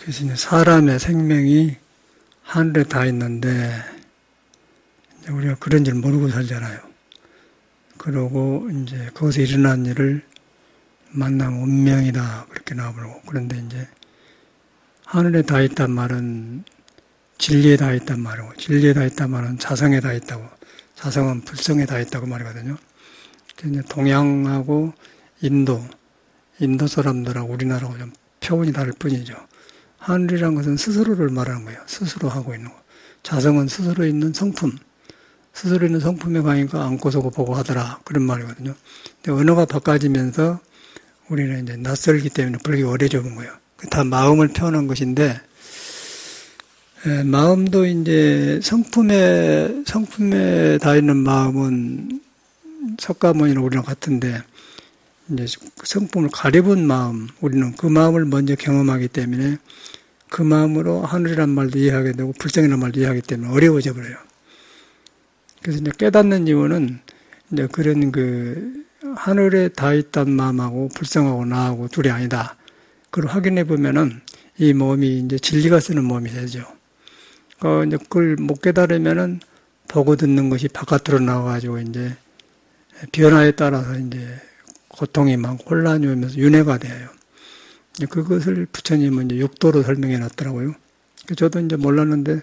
그래서 이제 사람의 생명이 하늘에 다 있는데 우리가 그런 줄 모르고 살잖아요. 그러고 이제 거기서 일어난 일을 만나면 운명이다 그렇게 나와버리고, 그런데 이제 하늘에 다 있단 말은 진리에 다 있단 말이고, 진리에 다 있단 말은 자성에 다 있다고, 자성은 불성에 다 있다고 말이거든요. 이제 동양하고 인도 사람들하고 우리나라하고 좀 표현이 다를 뿐이죠. 하늘이라는 것은 스스로를 말하는 거예요. 스스로 하고 있는 거. 자성은 스스로 있는 성품, 스스로 있는 성품에 가니까 안고 서고 보고 하더라 그런 말이거든요. 근데 언어가 바꿔지면서 우리는 이제 낯설기 때문에 불기 어려져본 거예요. 다 마음을 표현한 것인데, 마음도 이제 성품에 다 있는 마음은 석가모니나 우리랑 같은데, 이제 성품을 가려본 마음, 우리는 그 마음을 먼저 경험하기 때문에 그 마음으로 하늘이란 말도 이해하게 되고 불성이란 말도 이해하기 때문에 어려워져 버려요. 그래서 이제 깨닫는 이유는 이제 그런 하늘에 다 있단 마음하고 불성하고 나하고 둘이 아니다. 그걸 확인해 보면은 이 몸이 이제 진리가 쓰는 몸이 되죠. 이제 그걸 못 깨달으면은 보고 듣는 것이 바깥으로 나와가지고 이제 변화에 따라서 이제 고통이 많고 혼란이 오면서 윤회가 돼요. 그것을 부처님은 이제 육도로 설명해 놨더라고요. 저도 이제 몰랐는데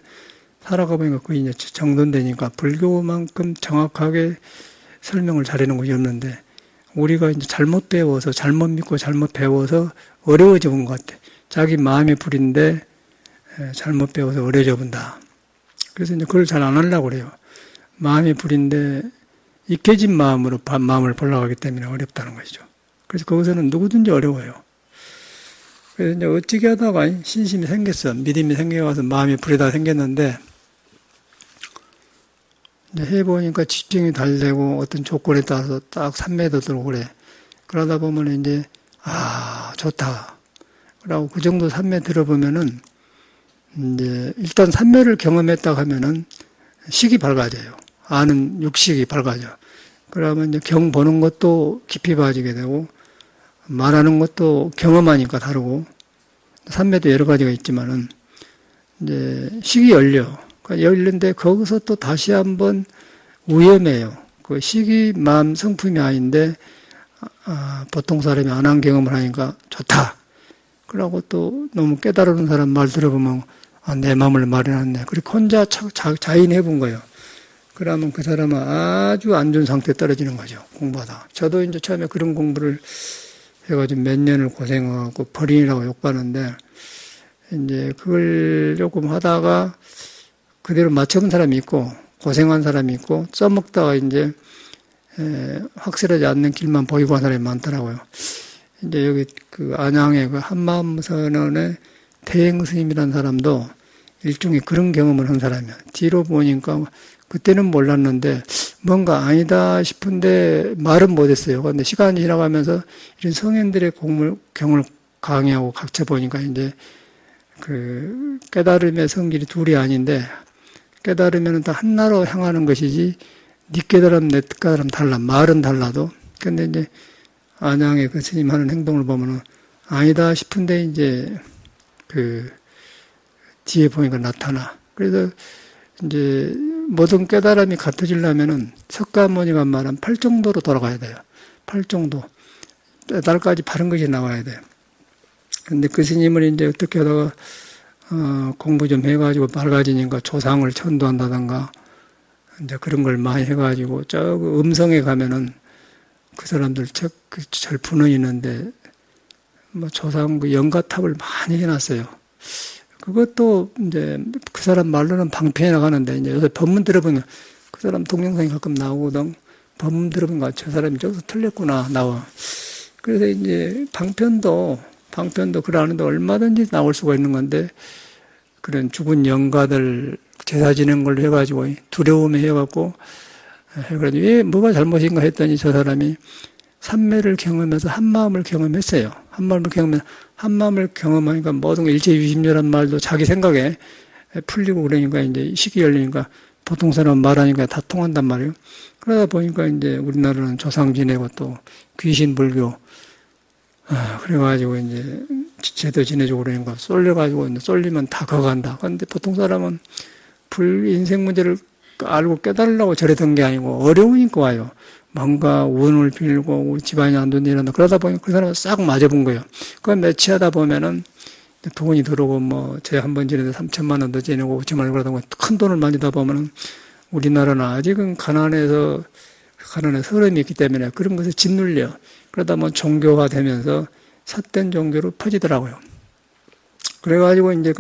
살아가 보니까 그게 이제 정돈되니까 불교만큼 정확하게 설명을 잘해놓은 것이 없는데, 우리가 이제 잘못 배워서, 잘못 믿고 잘못 배워서 어려워져 본 것 같아. 자기 마음이 불인데 잘못 배워서 어려워져 본다. 그래서 이제 그걸 잘 안 하려고 그래요. 마음이 불인데 익혀진 마음으로 마음을 보려고 하기 때문에 어렵다는 것이죠. 그래서 거기서는 누구든지 어려워요. 그래서 이제 어찌게 하다가 신심이 생겼어. 믿음이 생겨서 마음이 불에다 생겼는데, 이제 해보니까 집중이 잘 되고 어떤 조건에 따라서 딱 산매도 들고 그래. 그러다 보면 이제, 좋다. 그러고 그 정도 산매 들어보면은, 이제 일단 산매를 경험했다 하면은 식이 밝아져요. 아는 육식이 밝아져. 그러면 이제 경 보는 것도 깊이 봐지게 되고, 말하는 것도 경험하니까 다르고, 산매도 여러 가지가 있지만은, 이제 식이 열려. 열린데 거기서 또 다시 한번 위험해요. 그 식이 마음 성품이 아닌데, 보통 사람이 안 한 경험을 하니까 좋다. 그러고 또 너무 깨달은 사람 말 들어보면, 내 마음을 말해놨네. 그리고 혼자 자인해 본 거예요. 그러면 그 사람은 아주 안 좋은 상태에 떨어지는 거죠. 공부하다. 저도 이제 처음에 그런 공부를 해가지고 몇 년을 고생하고 버린이라고 욕받는데, 이제 그걸 조금 하다가 그대로 맞춰본 사람이 있고, 고생한 사람이 있고, 써먹다가 이제, 확실하지 않는 길만 보이고 한 사람이 많더라고요. 이제 여기 안양의 한마음선언의 태행 스님이라는 사람도 일종의 그런 경험을 한 사람이야. 뒤로 보니까 그때는 몰랐는데 뭔가 아니다 싶은데 말은 못했어요. 그런데 시간이 지나가면서 이런 성현들의 경을 강의하고 각자 보니까 이제 깨달음의 성질이 둘이 아닌데, 깨달으면 다 한나로 향하는 것이지, 네 깨달음 내 깨달음 달라. 말은 달라도. 근데 이제 안양의 그 스님 하는 행동을 보면은 아니다 싶은데 이제 뒤에 보니까 나타나. 그래서 이제 모든 깨달음이 같아지려면은 석가모니가 말한 8정도로 돌아가야 돼요. 8정도. 달까지 바른 것이 나와야 돼요. 근데 그 스님을 이제 어떻게 하다가 공부 좀 해가지고 밝아지니까 조상을 천도한다던가 이제 그런 걸 많이 해가지고 음성에 가면은 그 사람들 절푸는 있는데 조상 연가탑을 많이 해놨어요. 그것도 이제 그 사람 말로는 방편에 나가는데, 이제 요새 법문 들어보면 그 사람 동영상이 가끔 나오거든. 법문 들어보면 저 사람이 저기서 틀렸구나 나와. 그래서 이제 방편도 그러는데 얼마든지 나올 수가 있는 건데, 그런 죽은 영가들 제사 지낸 걸로 해가지고 두려움에 해갖고 해가지고 왜 뭐가 잘못인가 했더니 저 사람이 삼매를 경험해서 한마음을 경험했어요. 한마음을 경험하니까 모든 거 일체유심이란 말도 자기 생각에 풀리고 그러니까 이제 식이 열리니까 보통 사람 말하니까 다 통한단 말이에요. 그러다 보니까 이제 우리나라는 조상 지내고 또 귀신 불교, 그래가지고 이제 제도 지내주고 그러니까 쏠려가지고 쏠리면 다 거간다. 그런데 보통 사람은 인생 문제를 알고 깨달으려고 저랬던 게 아니고 어려우니까 와요. 뭔가 운을 빌고 집안이 안 좋는 일한다. 그러다 보니 그 사람은 싹 맞아본 거예요. 그걸 매치하다 보면은 돈이 들어오고 뭐 제 한 번 지내도 3천만 원도 지내고 5천만 원 그러다 보면 큰 돈을 만지다 보면은 우리나라는 아직은 가난에 서름이 있기 때문에 그런 것에 짓눌려. 그러다 보면 종교화되면서 삿된 종교로 퍼지더라고요. 그래가지고 이제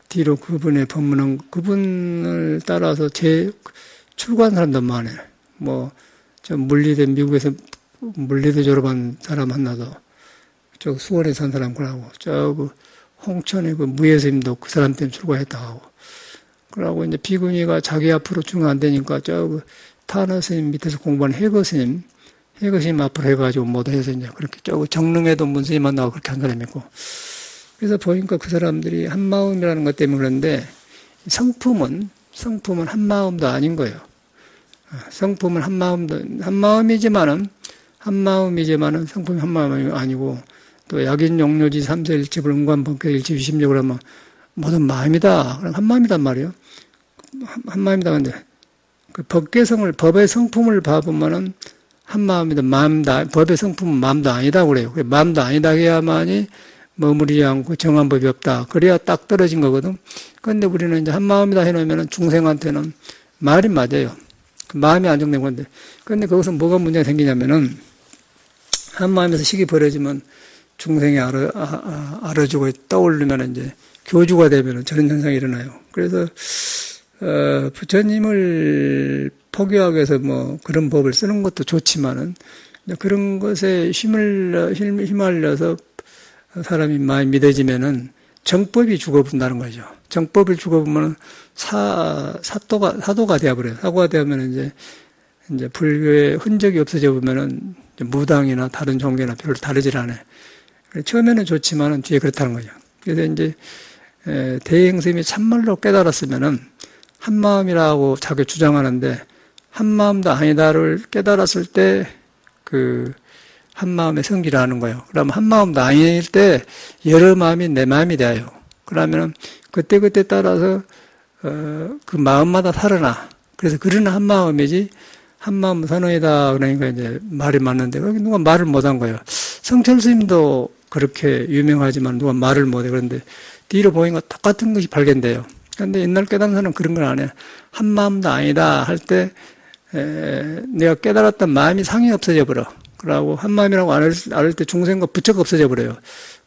뒤로 그분의 법문은 그분을 따라서 출가한 사람도 많아요. 미국에서 물리대 졸업한 사람 하나도 수원에 산 사람 그러고 홍천의 무예스님도 그 사람 때문에 출가했다 하고 그러고 이제 비구니가 자기 앞으로 중화 안 되니까 타나 스님 밑에서 공부하는 해거 스님 앞으로 해가지고 모두 해서 이제 그렇게 정릉에도 문스님 만나고 그렇게 한 사람이 있고 그래서 보니까 그 사람들이 한 마음이라는 것 때문에 그런데 성품은 한 마음도 아닌 거예요. 성품은 한 마음이지만은 성품이 한 마음이 아니고 또 약인 용료지 삼세일집을 은관번개 일치 유심력을 하면 모든 마음이다. 그럼 한 마음이단 말이에요. 한 마음이다. 근데 법의 성품을 봐보면은 한 마음이다. 마음다. 법의 성품은 마음도 아니다. 그래요. 마음도 아니다. 해야만이 머무르지 않고 정한 법이 없다. 그래야 딱 떨어진 거거든. 그런데 우리는 이제 한 마음이다 해놓으면 중생한테는 말이 맞아요. 마음이 안정된 건데. 그런데 거기서 뭐가 문제가 생기냐면은 한 마음에서 식이 벌어지면 중생이 알아주고 떠오르면 이제 교주가 되면 저런 현상이 일어나요. 그래서 부처님을 포교하기 위해서 그런 법을 쓰는 것도 좋지만은 그런 것에 휘말려서 사람이 많이 믿어지면은 정법이 죽어본다는 거죠. 정법을 죽어보면은 사도가 되어버려요. 사도가 되면 이제 불교의 흔적이 없어져 보면은 무당이나 다른 종교나 별로 다르질 않아요. 처음에는 좋지만은 뒤에 그렇다는 거죠. 그래서 이제 대행스님이 참말로 깨달았으면은 한 마음이라고 자기 주장하는데 한 마음도 아니다를 깨달았을 때 한 마음의 성기를 하는 거예요. 그러면 한 마음도 아닐 때 여러 마음이 내 마음이 돼요. 그러면 그때 따라서 그 마음마다 살아나. 그래서 그러나 한 마음이지 한 마음 선언이다. 그러니까 이제 말이 맞는데 거기 누가 말을 못한 거예요. 성철 스님도 그렇게 유명하지만 누가 말을 못해. 그런데 뒤로 보니까 똑같은 것이 발견돼요. 그런데 옛날 깨달은 사람은 그런 걸 안 해요. 한 마음도 아니다 할 때 내가 깨달았던 마음이 상이 없어져 버려. 그러고 한 마음이라고 알 때 중생과 부처가 없어져 버려요.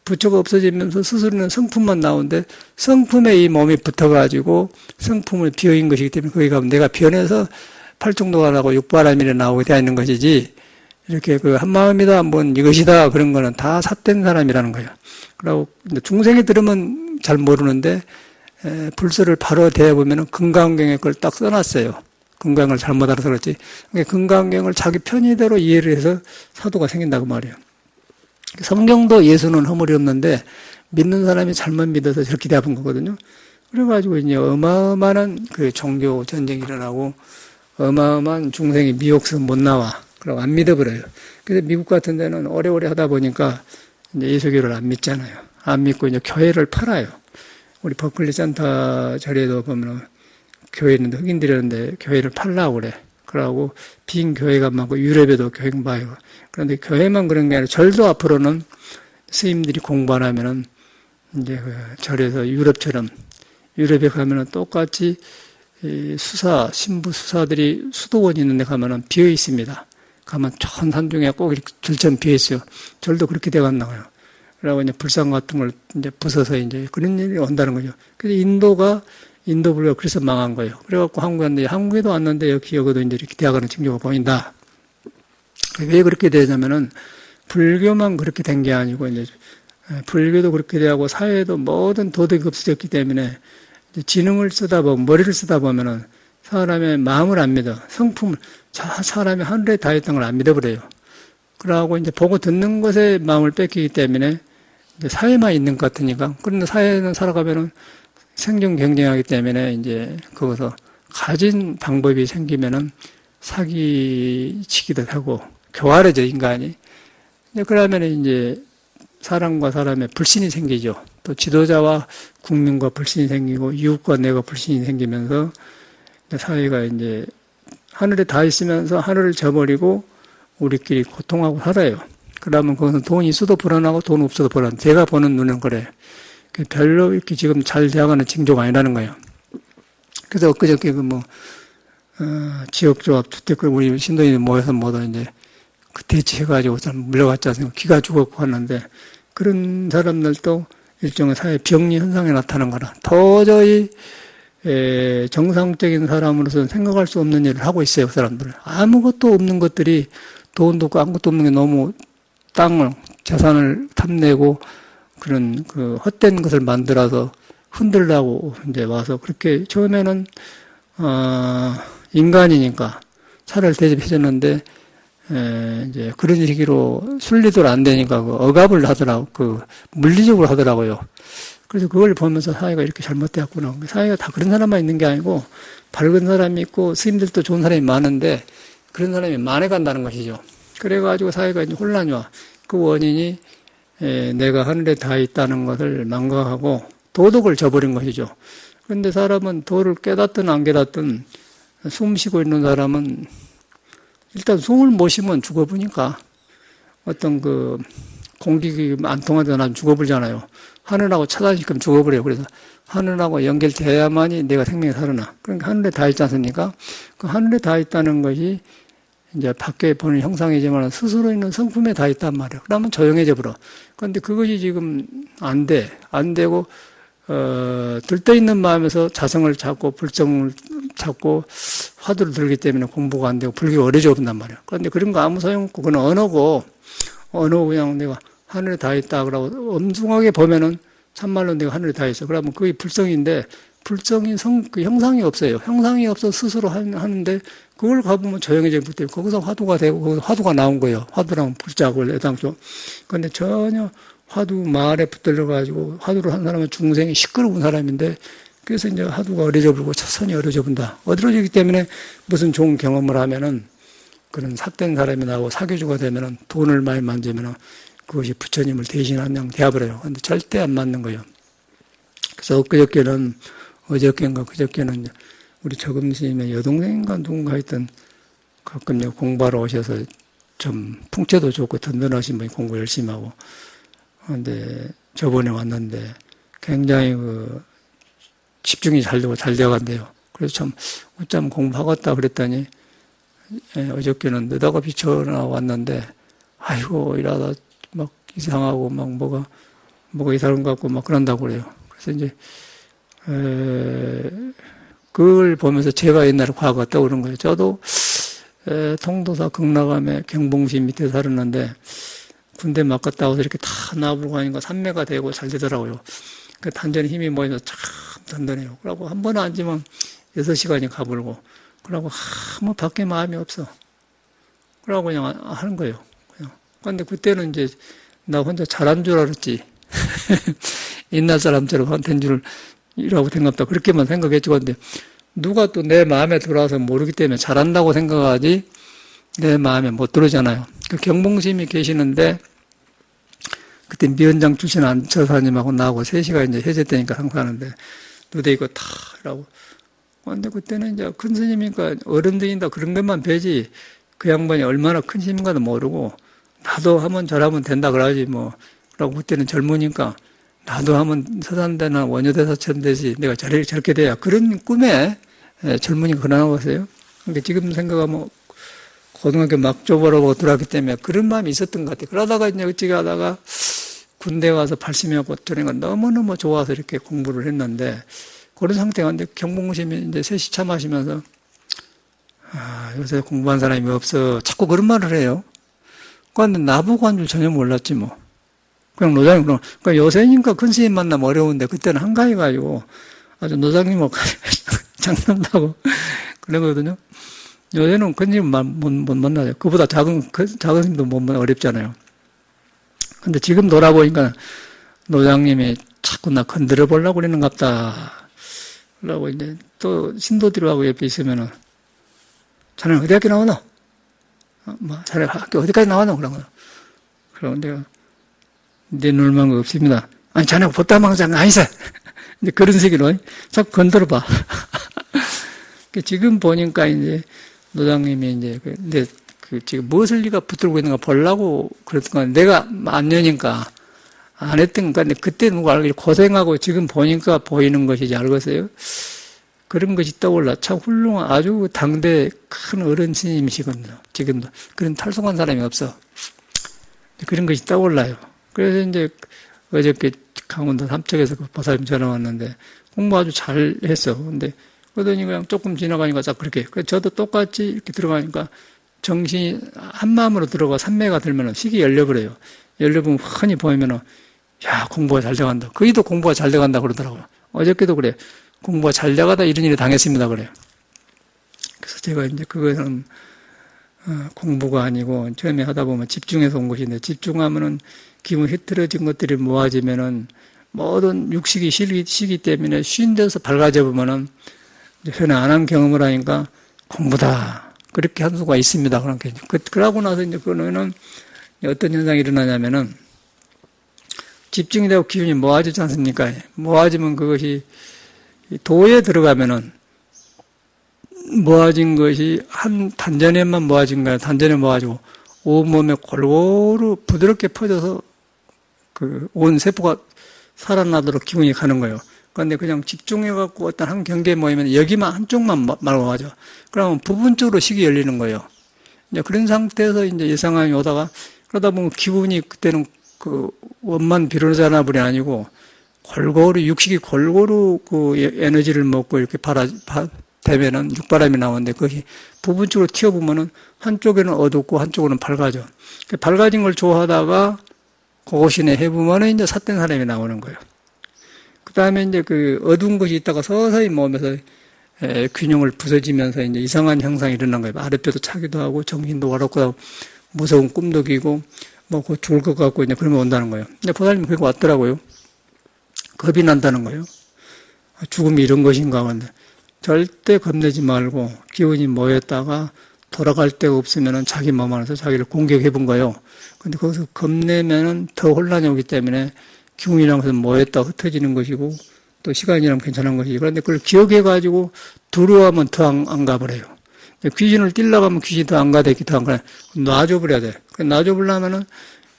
부처가 없어지면서 스스로는 성품만 나오는데 성품에 이 몸이 붙어가지고 성품을 비어인 것이기 때문에 거기 가면 내가 변해서 팔중도가 나고 육바람일에 나오게 되어 있는 것이지 이렇게 한 마음이다, 이것이다 그런 거는 다 삿된 사람이라는 거예요. 그리고 중생이 들으면 잘 모르는데 불설을 바로 대해보면 금강경에 그걸 딱 써놨어요. 금강을 잘못 알아서 그렇지. 금강경을 자기 편의대로 이해를 해서 사도가 생긴다고 말이에요. 성경도 예수는 허물이 없는데 믿는 사람이 잘못 믿어서 저렇게 대합한 거거든요. 그래가지고 이제 어마어마한 종교 전쟁이 일어나고 어마어마한 중생이 미혹서 못 나와. 그리고 안 믿어버려요. 그래서 미국 같은 데는 오래오래 하다 보니까 이제 예수교를 안 믿잖아요. 안 믿고 이제 교회를 팔아요. 우리 버클리 센터 자리에도 보면 교회 있는데 흑인들이었는데 교회를 팔라고 그래. 그러고 빈 교회가 많고 유럽에도 교회가 많아요. 그런데 교회만 그런 게 아니라 절도 앞으로는 스님들이 공부 안 하면은 이제 절에서 유럽에 가면은 똑같이 신부 수사들이 수도원이 있는 데 가면은 비어 있습니다. 가면 전 산중에 꼭 이렇게 들처럼 비어 있어요. 절도 그렇게 돼갔나요. 그러고 이제 불상 같은 걸 이제 부숴서 이제 그런 일이 온다는 거죠. 그래서 인도 불교가 그래서 망한 거예요. 그래갖고 한국에도 왔는데 여기도 이제 이렇게 되어가는 징조가 보인다. 왜 그렇게 되냐면은 불교만 그렇게 된 게 아니고 이제 불교도 그렇게 되고 사회에도 모든 도덕이 없어졌기 때문에 지능을 쓰다 보면 머리를 쓰다 보면은 사람의 마음을 안 믿어. 성품을 사람이 하늘에 다 있던 걸 안 믿어버려요. 그러고 이제 보고 듣는 것에 마음을 뺏기기 때문에 이제 사회만 있는 것 같으니까. 그런데 사회는 살아가면은 생존 경쟁하기 때문에 이제 거기서 가진 방법이 생기면은 사기치기도 하고 교활해져 인간이. 그러면 이제 사람과 사람의 불신이 생기죠. 또 지도자와 국민과 불신이 생기고 이웃과 내가 불신이 생기면서 사회가 이제 하늘에 다 있으면서 하늘을 저버리고 우리끼리 고통하고 살아요. 그러면 그것은 돈이 있어도 불안하고 돈 없어도 불안. 제가 보는 눈은 그래. 별로 이렇게 지금 잘 되어가는 징조가 아니라는 거예요. 그래서 엊그저께 지역조합 주택 우리 신도인들 모여서 모두 이제 그 대치해가지고 물려갔지 않습니까? 기가 죽었고 하는데 그런 사람들도 일종의 사회 병리 현상이 나타난 거라. 도저히 정상적인 사람으로서는 생각할 수 없는 일을 하고 있어요, 그 사람들은. 아무것도 없는 것들이 돈도 없고 아무것도 없는 게 너무 땅을, 재산을 탐내고 그런 그 헛된 것을 만들어서 흔들라고 이제 와서 그렇게 처음에는, 인간이니까 차를 대접해줬는데, 이제 그런 식으로 순리대로 안 되니까 그 억압을 하더라고, 물리적으로 하더라고요. 그래서 그걸 보면서 사회가 이렇게 잘못되었구나. 사회가 다 그런 사람만 있는 게 아니고 밝은 사람이 있고 스님들도 좋은 사람이 많은데 그런 사람이 많아간다는 것이죠. 그래가지고 사회가 이제 혼란이 와. 그 원인이 내가 하늘에 다 있다는 것을 망각하고 도덕을 저버린 것이죠. 그런데 사람은 도를 깨닫든 안 깨닫든 숨 쉬고 있는 사람은 일단 숨을 못 쉬면 죽어보니까 어떤 공기가 안 통하다 나면 죽어버리잖아요. 하늘하고 차단시키면 죽어버려요. 그래서 하늘하고 연결돼야만이 내가 생명이 살아나. 그러니까 하늘에 다 있지 않습니까? 그 하늘에 다 있다는 것이 이제 밖에 보는 형상이지만 스스로 있는 성품에 다 있단 말이에요. 그러면 조용해져 버려. 그런데 그것이 지금 안 돼. 안 되고, 들떠있는 마음에서 자성을 찾고 불성을 찾고 화두를 들기 때문에 공부가 안 되고 불교가 어려져 본단 말이에요. 그런데 그런 거 아무 소용없고 그건 언어고, 그냥 내가 하늘에 다 있다 그러고 엄중하게 보면은 참말로 내가 하늘에 다 있어. 그러면 그게 불성인데 불성이 그 형상이 없어요. 형상이 없어 스스로 하는데 그걸 가보면 조용해지기 때문에 거기서 화두가 되고 거기서 화두가 나온 거예요. 화두랑 불작을 애당초. 그런데 전혀 화두 말에 붙들려가지고 화두를 한 사람은 중생이 시끄러운 사람인데 그래서 이제 화두가 어려져 버리고 천천히 어려져 본다. 어려지기 때문에 무슨 좋은 경험을 하면은 그런 삿된 사람이 나오고 사교주가 되면은 돈을 많이 만지면은 그것이 부처님을 대신한 양 되어버려요. 근데 절대 안 맞는 거예요. 그래서 어저께인가 그저께는 우리 저금 스님의 여동생인가 누군가 있던 가끔 공부하러 오셔서 좀 풍채도 좋고 든든하신 분이 공부 열심히 하고 근데 저번에 왔는데 굉장히 집중이 잘 되고 잘 되어간대요. 그래서 참 어쩜 공부하겠다 그랬더니 어저께는 느닷없이 전화 왔는데 아이고 이러다 막 이상하고 막 뭐가 이상한 것 같고 막 그런다고 그래요. 그래서 이제 그걸 보면서 제가 옛날에 과거가 떠오른 거예요. 저도 통도사 극락암에 경봉시 밑에 살았는데 군대 막 갔다 와서 이렇게 다 나부고 하니까 산매가 되고 잘 되더라고요. 그 단전에 힘이 모여서 참 든든해요. 그러고 한 번 앉으면 6시간이 가불고 그러고 아무 밖에 마음이 없어. 그러고 그냥 하는 거예요. 그런데 그때는 이제 나 혼자 잘한 줄 알았지. 옛날 사람처럼 된 줄이라고 생각했다. 그렇게만 생각했지. 근데 누가 또 내 마음에 들어와서 모르기 때문에 잘한다고 생각하지 내 마음에 못 들어오잖아요. 그 경봉심이 계시는데 그때 미원장 출신 안처사님하고 나하고 3시가 이제 해제되니까 상사하는데 누대 이거 다 라고. 근데 그때는 이제 큰 스님이니까 어른들이다 그런 것만 배지 그 양반이 얼마나 큰 힘인가도 모르고 나도 하면 저라면 된다 그러지 뭐. 그러고 그때는 젊으니까 나도 하면 서산대나 원효대사처럼 되지 내가 저렇게 돼야 그런 꿈에 젊으니까 그러나 보세요. 근데 지금 생각하면 고등학교 막 졸업하고 들어왔기 때문에 그런 마음이 있었던 것 같아요. 그러다가 이제 어찌 하다가 군대 가서 80여고 저러니까 너무너무 좋아서 이렇게 공부를 했는데 그런 상태가 근데 경봉심이 이제 3시 차 마시면서 요새 공부한 사람이 없어. 자꾸 그런 말을 해요. 그런데 나보고 한 줄 전혀 몰랐지 뭐. 그냥 노장님, 그러니까 요새니까 큰 스님 만나면 어려운데 그때는 한가해가지고 아주 노장님하고 장난도 하고 그러거든요. 요새는 큰 스님 못 만나요. 그보다 작은 스님도 못 만나 어렵잖아요. 근데 지금 돌아보니까 노장님이 자꾸 나 건드려 보려고 그러는 갑다. 그러고 이제 또 신도들하고 옆에 있으면은 자네는 어디 학교 나오노? 자네 학교 어디까지 나왔노? 그런 거요. 그러고 내가 내 놀만 거 없습니다. 아니, 자네 보따망장 아니세? 이제 그런 식으로 자꾸 건드려봐. 지금 보니까 이제 노장님이 이제, 근데 지금 무엇을 네가 붙들고 있는가 보려고 그랬던가, 내가 안 여니까 안 했던 거. 근데 그때 누가 알고 고생하고 지금 보니까 보이는 것이지 알겠어요? 그런 것이 떠올라. 참 훌륭한, 아주 당대 큰 어른 스님이시거든요. 지금도. 그런 탈송한 사람이 없어. 그런 것이 떠올라요. 그래서 이제 어저께 강원도 삼척에서 그 보살님 전화 왔는데 공부 아주 잘 했어. 근데 그러더니 그냥 조금 지나가니까 딱 그렇게. 저도 똑같이 이렇게 들어가니까 정신이 한 마음으로 들어가 삼매가 들면은 식이 열려버려요. 열려보면 흔히 보이면은 야, 공부가 잘 돼간다. 거기도 공부가 잘 돼간다 그러더라고요. 어저께도 그래. 공부가 잘 돼가다 이런 일이 당했습니다. 그래요. 그래서 제가 이제 그거는 공부가 아니고 처음에 하다 보면 집중해서 온 것인데 집중하면은 기분 흐트러진 것들이 모아지면은 모든 육식이 시기 때문에 쉰 데서 밝아져 보면은 현안한 경험을 하니까 공부다. 그렇게 한 수가 있습니다. 그렇게. 그러고 나서 이제 그거는 어떤 현상이 일어나냐면은 집중이 되고 기운이 모아지지 않습니까? 모아지면 그것이 도에 들어가면은 모아진 것이 한 단전에만 모아진 거야. 단전에 모아지고 온몸에 골고루 부드럽게 퍼져서 그 온 세포가 살아나도록 기운이 가는 거예요. 그런데 그냥 집중해갖고 어떤 한 경계에 모이면 여기만 한쪽만 말고 가죠. 그러면 부분적으로 식이 열리는 거예요. 이제 그런 상태에서 이제 이 상황이 오다가 그러다 보면 기분이 그때는 그 원만 비로자나 불이 아니고 골고루 육식이 골고루 그 에너지를 먹고 이렇게 되면은 육바람이 나오는데 거기 부분적으로 튀어보면은 한쪽에는 어둡고 한쪽으로는 밝아져. 밝아진 걸 좋아하다가 고고신에 해보면은 이제 삿된 사람이 나오는 거예요. 그 다음에 이제 그 어두운 것이 있다가 서서히 모으면서 균형을 부서지면서 이제 이상한 현상이 일어난 거예요. 아랫배도 차기도 하고 정신도 어렵고 하고 무서운 꿈도 끼고 뭐 죽을 것 같고 이제 그러면 온다는 거예요. 근데 보살님이 그렇게 왔더라고요. 겁이 난다는 거예요. 죽음이 이런 것인가 하는데 절대 겁내지 말고 기운이 모였다가 돌아갈 데가 없으면은 자기 몸 안에서 자기를 공격해 본 거예요. 근데 거기서 겁내면은 더 혼란이 오기 때문에 기운이라면서 모였다 흩어지는 것이고 또 시간이라면 괜찮은 것이지. 그런데 그걸 기억해가지고 두려워하면 더 안 가버려요. 귀신을 뛸려고 하면 귀신이 더 안 가대, 더 안 가대. 놔줘버려야 돼. 놔줘버리려면은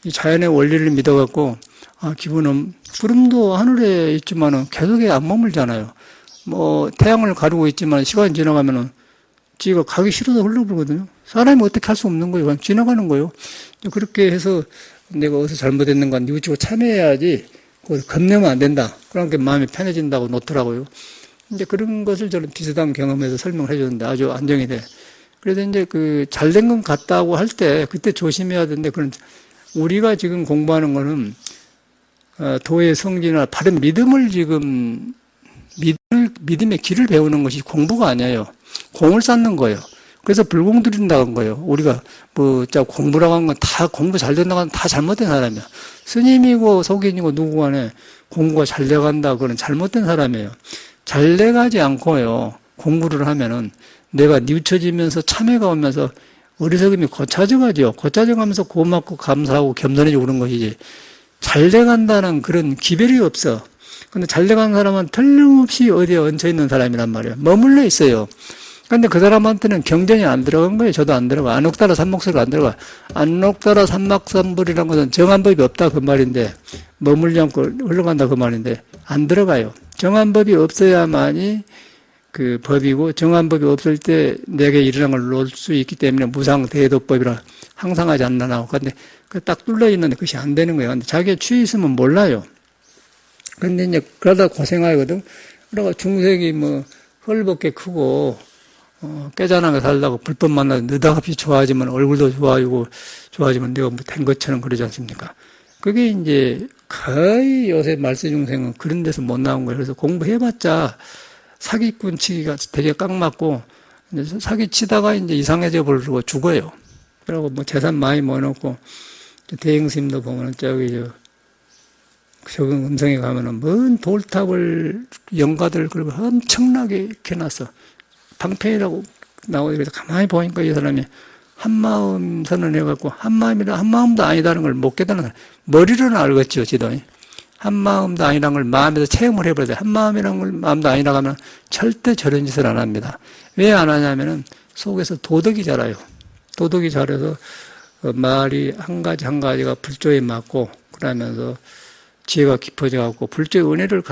이 자연의 원리를 믿어갖고, 기분은, 구름도 하늘에 있지만은 계속 안 머물잖아요. 뭐, 태양을 가르고 있지만 시간이 지나가면은 지가 가기 싫어서 흘러버리거든요. 사람이 어떻게 할 수 없는 거예요. 그냥 지나가는 거예요. 그렇게 해서 내가 어디서 잘못했는가 뉘우치고 참여해야지, 거기서 겁내면 안 된다. 그러니까 마음이 편해진다고 놓더라고요. 이제 그런 것을 저는 비슷한 경험에서 설명을 해줬는데 아주 안정이 돼. 그래서 이제 그 잘된 것 같다고 할 때 그때 조심해야 되는데 그런 우리가 지금 공부하는 거는 도의 성질이나 바른 믿음을 지금 믿음의 길을 배우는 것이 공부가 아니에요. 공을 쌓는 거예요. 그래서 불공 들인다는 거예요. 우리가 공부라고 하는 건 다 공부 잘 된다고 하는 건 다 잘못된 사람이야. 스님이고 속인이고 누구 간에 공부가 잘 돼간다 그건 잘못된 사람이에요. 잘 돼가지 않고요. 공부를 하면은 내가 뉘우쳐지면서 참회가 오면서 어리석음이 고쳐져가죠. 고쳐져가면서 고맙고 감사하고 겸손해지고 그런 것이지. 잘 돼간다는 그런 기별이 없어. 근데 잘 돼가는 사람은 틀림없이 어디에 얹혀있는 사람이란 말이에요. 머물러 있어요. 근데 그 사람한테는 경전이 안 들어간 거예요. 저도 안 들어가. 안옥따라 삼목소리가 안 들어가. 안옥따라 삼막삼불이라는 것은 정한 법이 없다 그 말인데 머물지 않고 흘러간다 그 말인데 안 들어가요. 정한 법이 없어야만이 그 법이고 정한 법이 없을 때 내게 일어난 걸 놓을 수 있기 때문에 무상대도법이라 항상 하지 않나 나오고 근데 딱 뚫려 있는데 그것이 안 되는 거예요. 근데 자기가 취해 있으면 몰라요. 근데 이제 그러다 고생하거든. 그러다가 중생이 뭐 헐벗게 크고 깨자나게 살다가 불법 만나서 느닷없이 좋아지면 얼굴도 좋아지면 내가 뭐 된 것처럼 그러지 않습니까? 그게 이제 거의 요새 말세 중생은 그런 데서 못 나온 거예요. 그래서 공부해봤자 사기꾼 치기가 되게 깡맞고 이제 사기 치다가 이제 이상해져 버리고 죽어요. 그리고 뭐 재산 많이 모아놓고 대행스님도 보면은 적은 음성에 가면은 먼 돌탑을 영가들 그리고 엄청나게 이렇게 놨어. 방패라고 나오고 그래서 가만히 보니까 이 사람이 한마음 선언해갖고 한마음도 아니다는 걸 못 깨달은 사람. 머리로는 알겠죠, 지도. 한마음도 아니라는 걸 마음에서 체험을 해버려야 돼. 한마음이라는 걸 마음도 아니라고 하면 절대 저런 짓을 안 합니다. 왜 안 하냐면은 속에서 도덕이 자라요. 도덕이 자라서 말이 한 가지 한 가지가 불조에 맞고 그러면서 지혜가 깊어져갖고 불조의 은혜를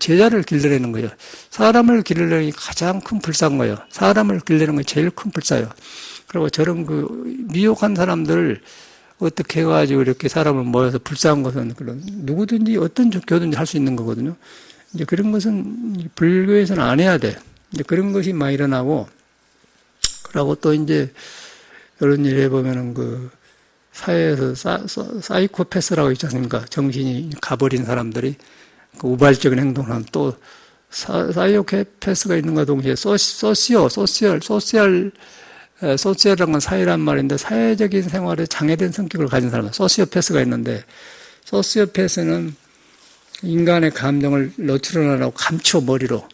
제자를 길러내는 거예요. 사람을 길러내는 게 가장 큰 불사인 거예요. 사람을 길러내는 게 제일 큰 불사예요. 그리고 저런 미혹한 사람들을 어떻게 해가지고 이렇게 사람을 모여서 불사한 것은 그런 누구든지 어떤 교든지 할 수 있는 거거든요. 이제 그런 것은 불교에서는 안 해야 돼. 이제 그런 것이 많이 일어나고, 그러고 또 이제 이런 일 해보면은 사회에서 사이코패스라고 있지 않습니까? 정신이 가버린 사람들이 우발적인 행동을 하면 또 사이코패스가 있는가 동시에 소시얼이라는 건 사회란 말인데 사회적인 생활에 장애된 성격을 가진 사람, 소시오패스가 있는데 소시오패스는 인간의 감정을 노출하라고 감춰 머리로.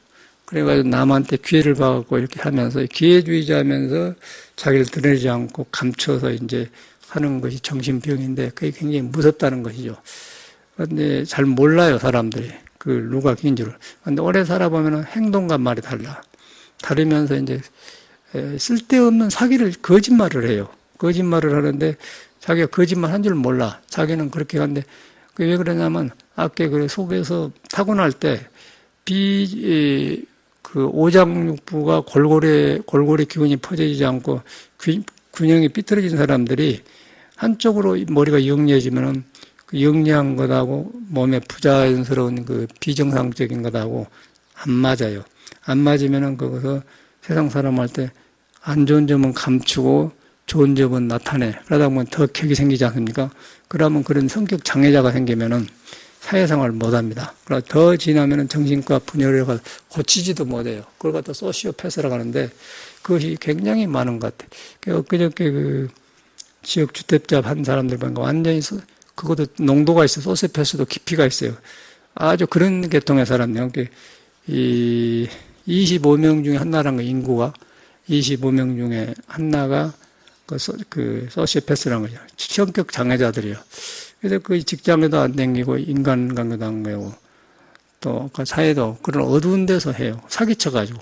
그래가지고 남한테 기회를 봐갖고 이렇게 하면서 기회주의자면서 자기를 드러내지 않고 감춰서 이제 하는 것이 정신병인데 그게 굉장히 무섭다는 것이죠. 근데 잘 몰라요, 사람들이. 누가 긴지를. 근데 오래 살아보면 행동과 말이 다르면서 이제 쓸데없는 거짓말을 해요. 거짓말을 하는데 자기가 거짓말 한 줄 몰라. 자기는 그렇게 하는데 왜 그러냐면 아까 속에서 타고날 때 오장육부가 골고루 기운이 퍼지지 않고 균형이 삐뚤어진 사람들이 한쪽으로 머리가 영리해지면은 영리한 것하고 몸에 부자연스러운 비정상적인 것하고 안 맞아요. 안 맞으면은 거기서 세상 사람 할 때 안 좋은 점은 감추고 좋은 점은 나타내. 그러다 보면 더 격이 생기지 않습니까? 그러면 그런 성격 장애자가 생기면은 사회생활을 못 합니다. 그러다 더 지나면은 정신과 분열을 가서 고치지도 못해요. 그걸 갖다 소시오패스라고 하는데 그것이 굉장히 많은 것 같아요. 엊그저께 지역 주택자 한 사람들 보니까 완전히 그것도 농도가 있어요. 소시오패스도 깊이가 있어요. 아주 그런 계통의 사람이에요. 25명 중에 하나라는 거, 인구가 25명 중에 하나가 소시오패스라는 거죠. 성격 장애자들이요. 그래서 직장에도 안 다니고 인간관계도 안 가고 또 사회도 그런 어두운 데서 해요. 사기쳐가지고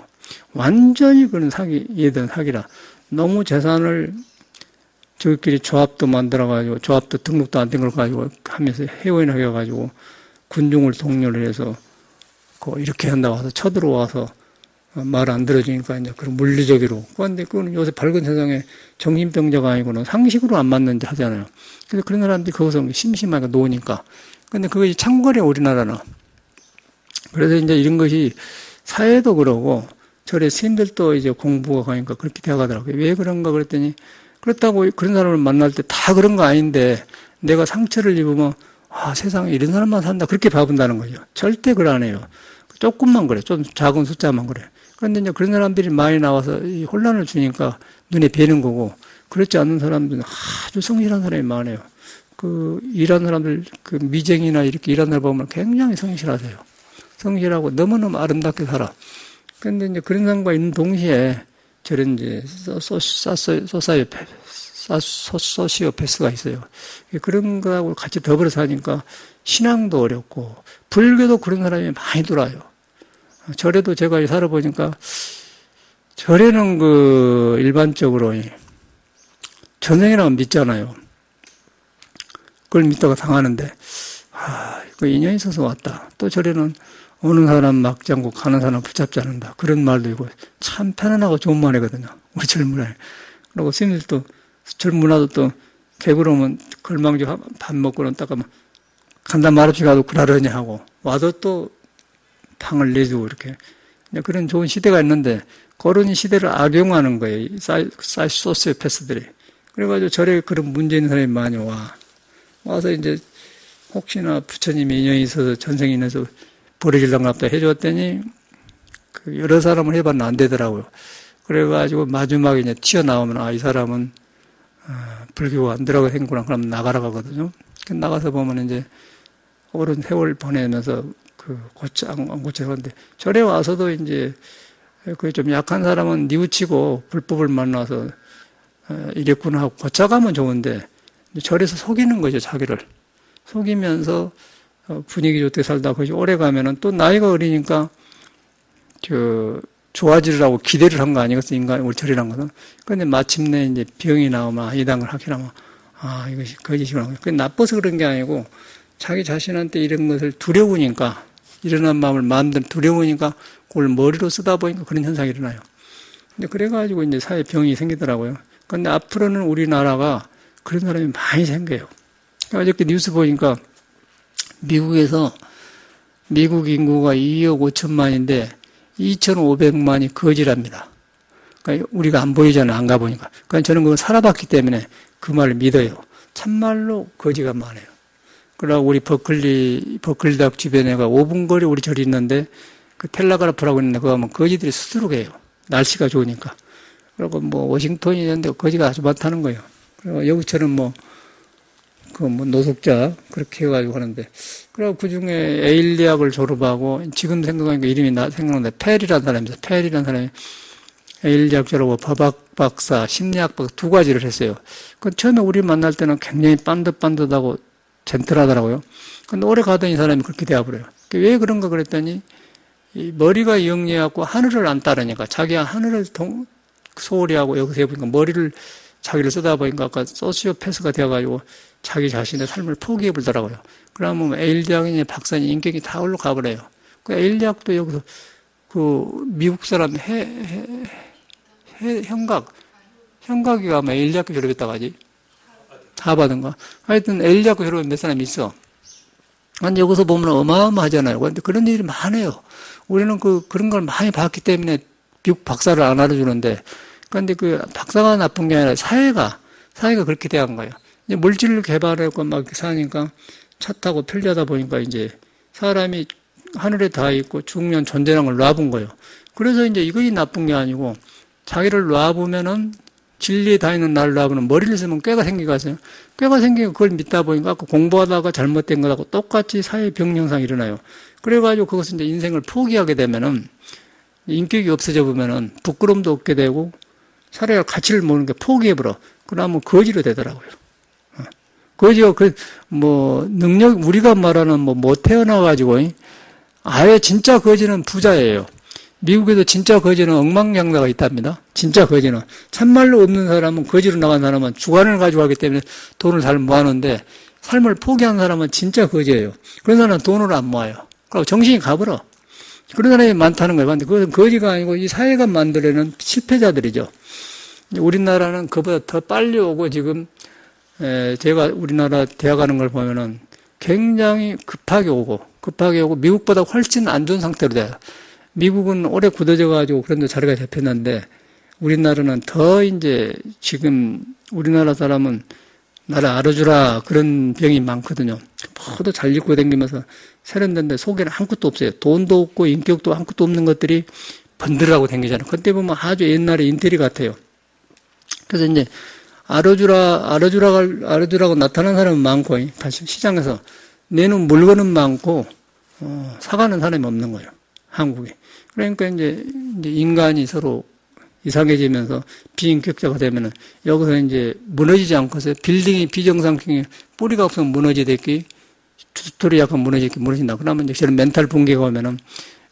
완전히 그런 얘들은 사기라. 너무 재산을 저희끼리 조합도 만들어가지고 조합도 등록도 안 된 걸 가지고 하면서 회원을 해가지고 군중을 독려를 해서 이렇게 한다고 해서 쳐들어와서 말 안 들어주니까 이제 그런 물리적으로. 그런데 그거는 요새 밝은 세상에 정신병자가 아니고는 상식으로 안 맞는 데 하잖아요. 그래서 그런 사람들이 거기서 심심하게 놓으니까. 근데 그것이 창궐이에요, 우리나라는. 그래서 이제 이런 것이 사회도 그러고 저래 스님들도 이제 공부가 가니까 그렇게 되어가더라고요. 왜 그런가 그랬더니 그렇다고 그런 사람을 만날 때 다 그런 거 아닌데 내가 상처를 입으면 세상에 이런 사람만 산다 그렇게 봐본다는 거죠. 절대 그걸 안 해요. 조금만 그래. 좀 작은 숫자만 그래. 그런데 이제 그런 사람들이 많이 나와서 이 혼란을 주니까 눈에 뵈는 거고 그렇지 않는 사람들은 아주 성실한 사람이 많아요. 일하는 사람들, 미쟁이나 이렇게 일하는 사람 보면 굉장히 성실하세요. 성실하고 너무너무 아름답게 살아. 그런데 이제 그런 사람과 있는 동시에 저런 이제 소시오패스가 있어요. 그런 거하고 같이 더불어 사니까 신앙도 어렵고 불교도 그런 사람이 많이 들어와요. 절에도 제가 살아보니까 절에는 일반적으로 전생이라고 믿잖아요. 그걸 믿다가 당하는데 그 인연이 있어서 왔다. 또 절에는 오는 사람 막지 않고 가는 사람 붙잡지 않는다. 그런 말도 있고 참 편안하고 좋은 말이거든요. 우리 절 문화에. 그리고 스님들도 절 문화도 또 배부르면 걸망지 밥 먹고는 딱 간다 말없이 가도 그러려니 하고 와도 또 방을 내주고 이렇게 그런 좋은 시대가 있는데 그런 시대를 악용하는 거예요. 소시오패스들이. 그래가지고 절에 그런 문제 있는 사람이 많이 와서 이제 혹시나 부처님이 인연이 있어서 전생이 있어서 버려질랑가 보다 해줬더니 여러 사람을 해봤는데 안 되더라고요. 그래가지고 마지막에 이제 튀어나오면 이 사람은 불교가 안 들어가게 생구나. 그럼 나가라 가거든요. 나가서 보면 이제 오랜 세월 보내면서 안 고쳐는데 절에 와서도 이제 좀 약한 사람은 뉘우치고 불법을 만나서 이랬구나 하고 고쳐가면 좋은데 절에서 속이는 거죠, 자기를. 속이면서 분위기 좋게 살다 거기 오래 가면은 또 나이가 어리니까 좋아지려고 기대를 한 거 아니겠어, 인간, 우리 절이란 것은. 근데 마침내 이제 병이 나오면, 이당을 하게 하면, 이것이 거짓이구나. 그게 나빠서 그런 게 아니고, 자기 자신한테 이런 것을 두려우니까, 일어난 마음을 마음대로 두려우니까, 그걸 머리로 쓰다 보니까 그런 현상이 일어나요. 근데 그래가지고 이제 사회 병이 생기더라고요. 근데 앞으로는 우리나라가 그런 사람이 많이 생겨요. 어저께 뉴스 보니까, 미국에서, 미국 인구가 2억 5천만인데, 2,500만이 거지랍니다. 그러니까 우리가 안 보이잖아요. 안 가보니까. 그러니까 저는 그걸 살아봤기 때문에 그 말을 믿어요. 참말로 거지가 많아요. 그러고 우리 버클리 대학 주변에가 5분 거리 우리 절이 있는데 그 텔라그라프라고 있는데 그거 하면 거지들이 수두룩해요. 날씨가 좋으니까. 그리고 뭐 워싱턴이 있는데 거지가 아주 많다는 거예요. 그리고 여기처럼 노숙자, 그렇게 해가지고 하는데. 그리고 그 중에 에일 대학을 졸업하고, 지금 생각하니까 이름이 생각나는데, 펠이라는 사람이 있어요. 펠이라는 사람이 에일 대학 졸업하고 법학 박사, 심리학 박사 두 가지를 했어요. 그 처음에 우리 만날 때는 굉장히 반듯반듯하고 젠틀하더라고요. 근데 오래 가던 이 사람이 그렇게 되어버려요. 왜 그런가 그랬더니, 이 머리가 영리하고 하늘을 안 따르니까, 자기가 하늘을 소홀히 하고 여기서 해보니까 머리를 자기를 쓰다 보니까 아까 소시오패스가 되어가지고 자기 자신의 삶을 포기해버리더라고요. 그러면 에일 대학이니 박사니 인격이 다 올라가 버려요. 그 에일 대학도 여기서 미국 사람 형각이가 아마 에일 대학교 졸업했다고 하지? 하버드인가? 하여튼 에일 대학교 졸업한 몇 사람이 있어. 근데 여기서 보면 어마어마하잖아요. 그런데 그런 일이 많아요. 우리는 그런 걸 많이 봤기 때문에 미국 박사를 안 알아주는데, 그런데 박사가 나쁜 게 아니라 사회가 그렇게 돼간 거예요. 이제 물질을 개발하고 막 사니까 차 타고 편리하다 보니까 이제 사람이 하늘에 닿아 있고 죽으면 존재라는 걸 놔본 거예요. 그래서 이제 이것이 나쁜 게 아니고 자기를 놔보면은 진리에 닿아 있는 나를 놔보면 머리를 쓰면 꾀가 생기거든요. 꾀가 생기고 그걸 믿다 보니까 공부하다가 잘못된 것하고 똑같이 사회 병 현상이 일어나요. 그래가지고 그것은 이제 인생을 포기하게 되면은 인격이 없어져 보면은 부끄럼도 없게 되고 사회가 가치를 모르는 게 포기해버려. 그러면 거지로 되더라고요. 거지가 능력, 우리가 말하는 못 태어나가지고, 아예 진짜 거지는 부자예요. 미국에도 진짜 거지는 억만장자가 있답니다. 진짜 거지는. 참말로 없는 사람은, 거지로 나간 사람은 주관을 가지고 하기 때문에 돈을 잘 모았는데, 삶을 포기한 사람은 진짜 거지예요. 그런 사람은 돈을 안 모아요. 그리고 정신이 가버려. 그런 사람이 많다는 거예요. 근데 그것은 거지가 아니고 이 사회가 만들어내는 실패자들이죠. 우리나라는 그보다 더 빨리 오고 지금 제가 우리나라 대학 가는 걸 보면은 굉장히 급하게 오고 미국보다 훨씬 안 좋은 상태로 돼요. 미국은 오래 굳어져 가지고 그런데 자리가 잡혔는데 우리나라는 더 이제 지금 우리나라 사람은 나를 알아주라 그런 병이 많거든요. 모두 잘 입고 다니면서 세련된데 속에는 아무것도 없어요. 돈도 없고 인격도 아무것도 없는 것들이 번들하고 다니잖아요. 그때 보면 아주 옛날에 인테리 같아요. 그래서 이제 알아주라고 나타나는 사람은 많고, 다시 시장에서 내는 물건은 많고, 사가는 사람이 없는 거예요. 한국에. 그러니까 이제 인간이 서로 이상해지면서 비인격자가 되면은 여기서 이제 무너지지 않고서 빌딩이 비정상적인 뿌리가 없으면 무너지듯이 주토리 약간 무너진다. 그러면 이제 저는 멘탈 붕괴가 오면은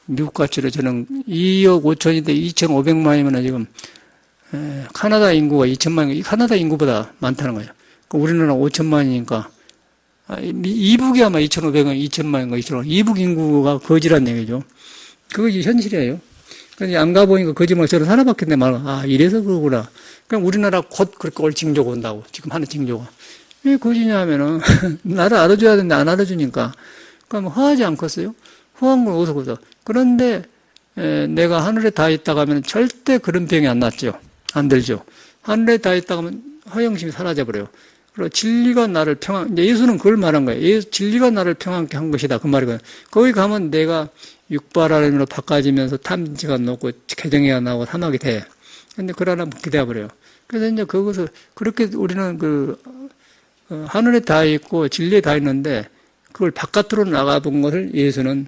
미국 가치로 저는 2억 5천인데 2,500만이면은 지금 카나다 인구가 2천만, 카나다 인구보다 많다는 거예요. 우리나라 5천만이니까, 이북이 아마 2,500원, 2천만인가, 2천원. 이북 인구가 거지란 얘기죠. 그것이 현실이에요. 근데 안 가보니까 거짓말 저를 살아봤겠네, 이래서 그러구나. 그냥 우리나라 곧 그렇게 올 징조가 온다고. 지금 하는 징조가. 왜 거지냐 하면은, 나를 알아줘야 되는데 안 알아주니까. 그럼 허하지 않겠어요? 허한 건 어디서 그러죠? 그런데, 내가 하늘에 닿아 있다가 하면 절대 그런 병이 안 낫죠. 안 들죠. 하늘에 닿아 있다가 하면 허영심이 사라져버려요. 그리고 진리가 나를 이제 예수는 그걸 말한 거예요. 진리가 나를 평안케 한 것이다. 그 말이거든요. 거기 가면 내가 육바라름으로 바꿔지면서 탐지가 높고 개정이가 나오고 사막이 돼. 근데 그러나 기대어버려요. 그래서 이제 그것을, 그렇게 우리는 하늘에 닿아 있고 진리에 닿아 있는데 그걸 바깥으로 나가본 것을 예수는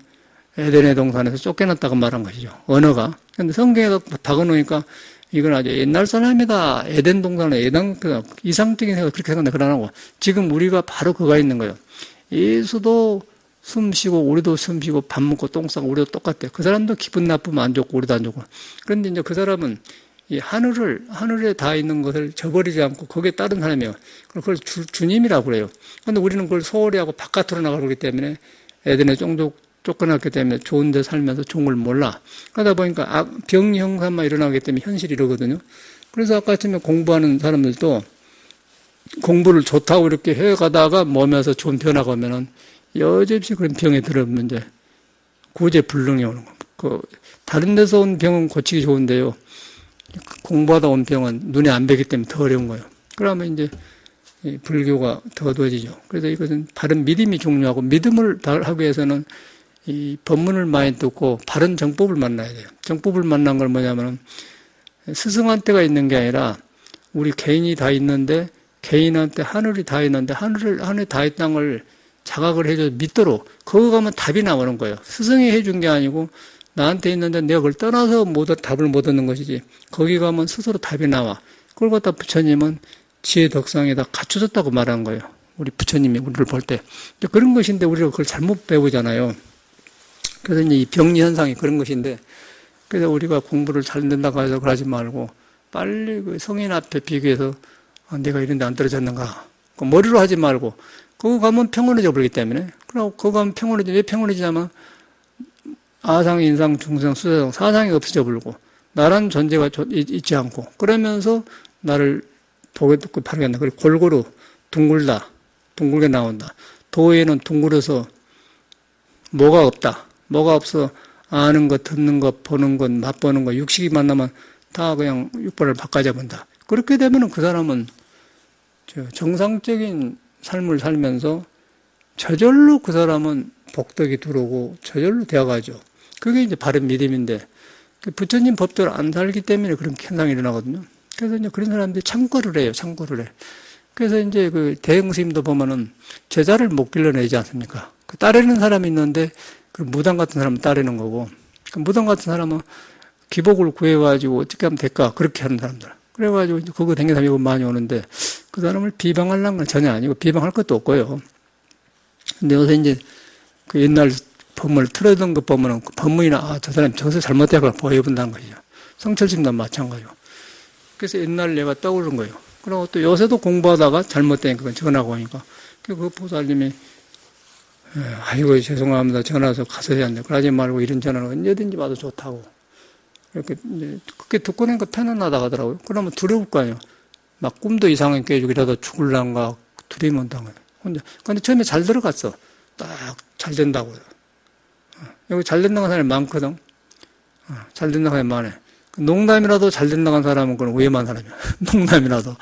에덴의 동산에서 쫓겨났다고 말한 것이죠. 언어가. 근데 성경에다 박아놓으니까 이건 아주 옛날 사람이다. 에덴 동산에 이상적인 생각 그렇게 생각한다. 그러고 지금 우리가 바로 그가 있는 거예요. 예수도 숨 쉬고 우리도 숨 쉬고 밥 먹고 똥 싸고 우리도 똑같아요. 그 사람도 기분 나쁘면 안 좋고 우리도 안 좋고. 그런데 이제 그 사람은 이 하늘에 다 있는 것을 저버리지 않고 거기에 따른 사람이에요. 그걸 주님이라고 그래요. 그런데 우리는 그걸 소홀히 하고 바깥으로 나가기 때문에 에덴에 쫓겨났기 때문에 좋은 데 살면서 좋은 걸 몰라. 그러다 보니까 병 형사만 일어나기 때문에 현실이 이러거든요. 그래서 아까쯤에 공부하는 사람들도 공부를 좋다고 이렇게 해가다가 몸에서 좋은 변화가 오면은 여지없이 그런 병에 들어오면 이제 구제불능이 오는 거. 다른 데서 온 병은 고치기 좋은데요. 공부하다 온 병은 눈에 안 뵈기 때문에 더 어려운 거예요. 그러면 이제 불교가 더 어두워지죠. 그래서 이것은 바른 믿음이 중요하고 믿음을 하기 위해서는 이 법문을 많이 듣고 바른 정법을 만나야 돼요. 정법을 만난 걸 뭐냐면은 스승한테가 있는 게 아니라 우리 개인이 다 있는데 개인한테 하늘이 다 있는데 하늘에 다 있다는 걸 자각을 해줘서 믿도록 거기 가면 답이 나오는 거예요. 스승이 해준 게 아니고 나한테 있는데 내가 그걸 떠나서 답을 못 얻는 것이지 거기 가면 스스로 답이 나와. 그걸 갖다 부처님은 지혜 덕상에다 갖춰졌다고 말한 거예요. 우리 부처님이 우리를 볼 때. 그런 것인데 우리가 그걸 잘못 배우잖아요. 그래서 이제 이 병리 현상이 그런 것인데 그래서 우리가 공부를 잘 된다고 해서 그러지 말고 빨리 그 성인 앞에 비교해서 내가 이런 데 안 떨어졌는가. 그 머리로 하지 말고 거기 가면 평온해져 버리기 때문에 그리고 거기 가면 왜 평온해지냐면 아상, 인상, 중상, 수상, 사상이 없어져 버리고 나란 존재가 있지 않고 그러면서 나를 보게 듣고 바르게 한다. 그리고 골고루 둥글게 나온다. 도에는 둥글어서 뭐가 없다. 뭐가 없어 아는 것, 듣는 것, 보는 것, 맛보는 것, 육식이 만나면 다 그냥 육발을 바꿔잡은다. 그렇게 되면 그 사람은 정상적인 삶을 살면서 저절로 그 사람은 복덕이 들어오고 저절로 되어가죠. 그게 이제 바른 믿음인데 부처님 법대로 안 살기 때문에 그런 현상이 일어나거든요. 그래서 이제 그런 사람들이 참고를 해요. 그래서 이제 그 대형 스님도 보면은 제자를 못 길러내지 않습니까? 그 따르는 사람이 있는데 그 무당 같은 사람은 따르는 거고 그 무당 같은 사람은 기복을 구해가지고 어떻게 하면 될까? 그렇게 하는 사람들. 그래가지고 이제 그거 댕기는 사람이 많이 오는데 그 사람을 비방하려는 건 전혀 아니고 비방할 것도 없고요. 근데 요새 이제 그 옛날 법문을 틀어던 것 보면은 그 법문이나 저 사람이 저기서 잘못되고 보여본다는 것이죠. 성철심도 마찬가지고. 그래서 옛날 얘가 떠오르는 거예요. 그리고 또 요새도 공부하다가 잘못되니까 그건 전화가 오니까 그 보살님이 아이고 죄송합니다. 전화해서 가서 해야 한다. 그러지 말고 이런 전화는 언제든지 와도 좋다고. 이렇게 이제 그렇게 듣고 나니까 편안하다 하더라고요. 그러면 두려울 거 아니에요. 막 꿈도 이상하게 깨지고 이러다 죽을란가 두려움이 온다는 거예요. 혼자. 근데 처음에 잘 들어갔어. 딱 잘 된다고. 여기 잘 된다는 사람이 많거든. 잘 된다는 사람이 많아. 농담이라도 잘 된다는 사람은 그건 위험한 사람이야. 농담이라도.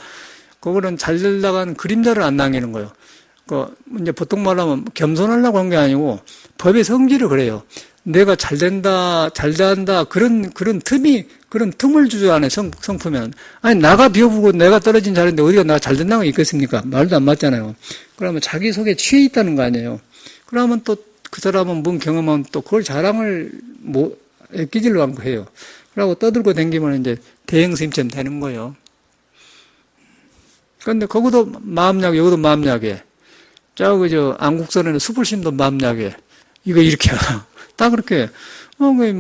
그거는 잘 된다는 그림자를 안 남기는 거예요. 이제 보통 말하면 겸손하려고 한 게 아니고 법의 성질을 그래요. 내가 잘 된다, 그런 틈을 주지 않아요, 성품에는. 아니, 나가 비워보고 내가 떨어진 자리인데 어디가 나가 잘 된다는 거 있겠습니까? 말도 안 맞잖아요. 그러면 자기 속에 취해 있다는 거 아니에요. 그러면 또 그 사람은 뭔 경험하면 또 그걸 자랑을 끼질로 않고 해요. 그러고 떠들고 다니면 이제 대형 스님처럼 되는 거예요. 그런데 거기도 마음약해, 여기도 마음약해. 안국선에는 수불심도 마음약해. 이거 이렇게 다 그렇게, 거의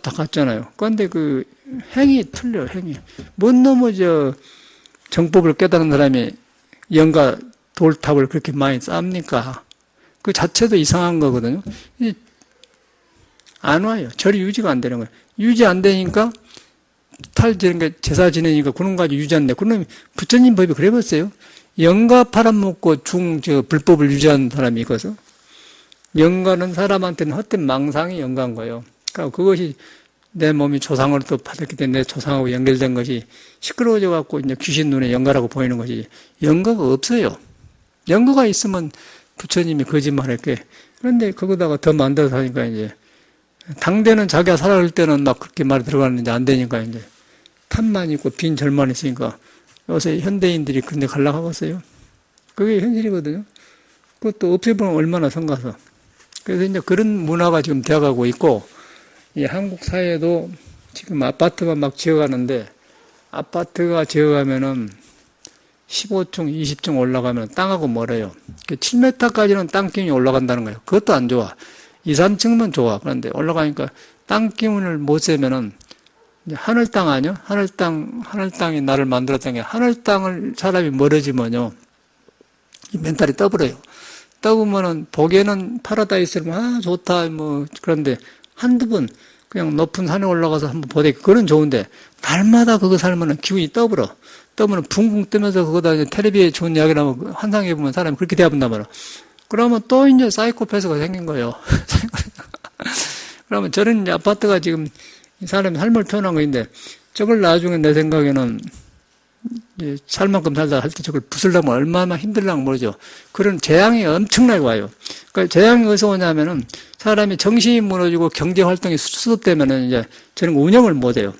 다 같잖아요. 그런데 그 행위 틀려, 행위. 뭔 놈의 정법을 깨달은 사람이 연가 돌탑을 그렇게 많이 쌓습니까? 그 자체도 이상한 거거든요. 안 와요. 절이 유지가 안 되는 거예요. 유지 안 되니까 제사 지내니까 그런 가지고 유지 안 돼. 그러면 부처님 법이 그래 봤어요. 영가 팔아먹고 불법을 유지하는 사람이 있어서 영가는 사람한테는 헛된 망상이 영가인 거예요. 그러니까 그것이 내 몸이 조상으로부터 받았기 때문에 내 조상하고 연결된 것이 시끄러워져 갖고 이제 귀신 눈에 영가라고 보이는 것이 영가가 없어요. 영가가 있으면 부처님이 거짓말할게. 그런데 거기다가 더 만들어서 하니까 이제 당대는 자기가 살아갈 때는 막 그렇게 말이 들어가는데 안 되니까 이제 탐만 있고 빈 절만 있으니까 요새 현대인들이 근데 갈라가겠어요. 그게 현실이거든요. 그것도 없애보면 얼마나 성가서. 그래서 이제 그런 문화가 지금 되어가고 있고, 이 한국 사회도 지금 아파트가 막 지어가는데, 아파트가 지어가면은 15층, 20층 올라가면 땅하고 멀어요. 7m까지는 땅 기운이 올라간다는 거예요. 그것도 안 좋아. 2, 3층은 좋아. 그런데 올라가니까 땅 기운을 못 세면은 이제 하늘 땅 아니요? 하늘 땅이 나를 만들었다는 게 하늘 땅을 사람이 멀어지면요. 이 멘탈이 떠버려요. 떠보면은 보기에는 파라다이스를 아, 좋다. 뭐, 그런데 한두 번 그냥 높은 산에 올라가서 한번 보되 그건 좋은데 날마다 그거 살면은 기운이 떠버려. 떠면 붕붕 뜨면서 그거다 이제 텔레비에 좋은 이야기 나오면 환상해보면 사람이 그렇게 대합한단 말이야. 그러면 또 이제 사이코패스가 생긴 거예요. 그러면 저런 이제 아파트가 지금 이 사람이 삶을 표현한 거인데 저걸 나중에 내 생각에는 살 만큼 살다 할 때 저걸 부술려면 얼마나 힘들려면 모르죠. 그런 재앙이 엄청나게 와요. 그러니까 재앙이 어디서 오냐면은 사람이 정신이 무너지고 경제 활동이 수습되면은 이제 저런 거 운영을 못 해요.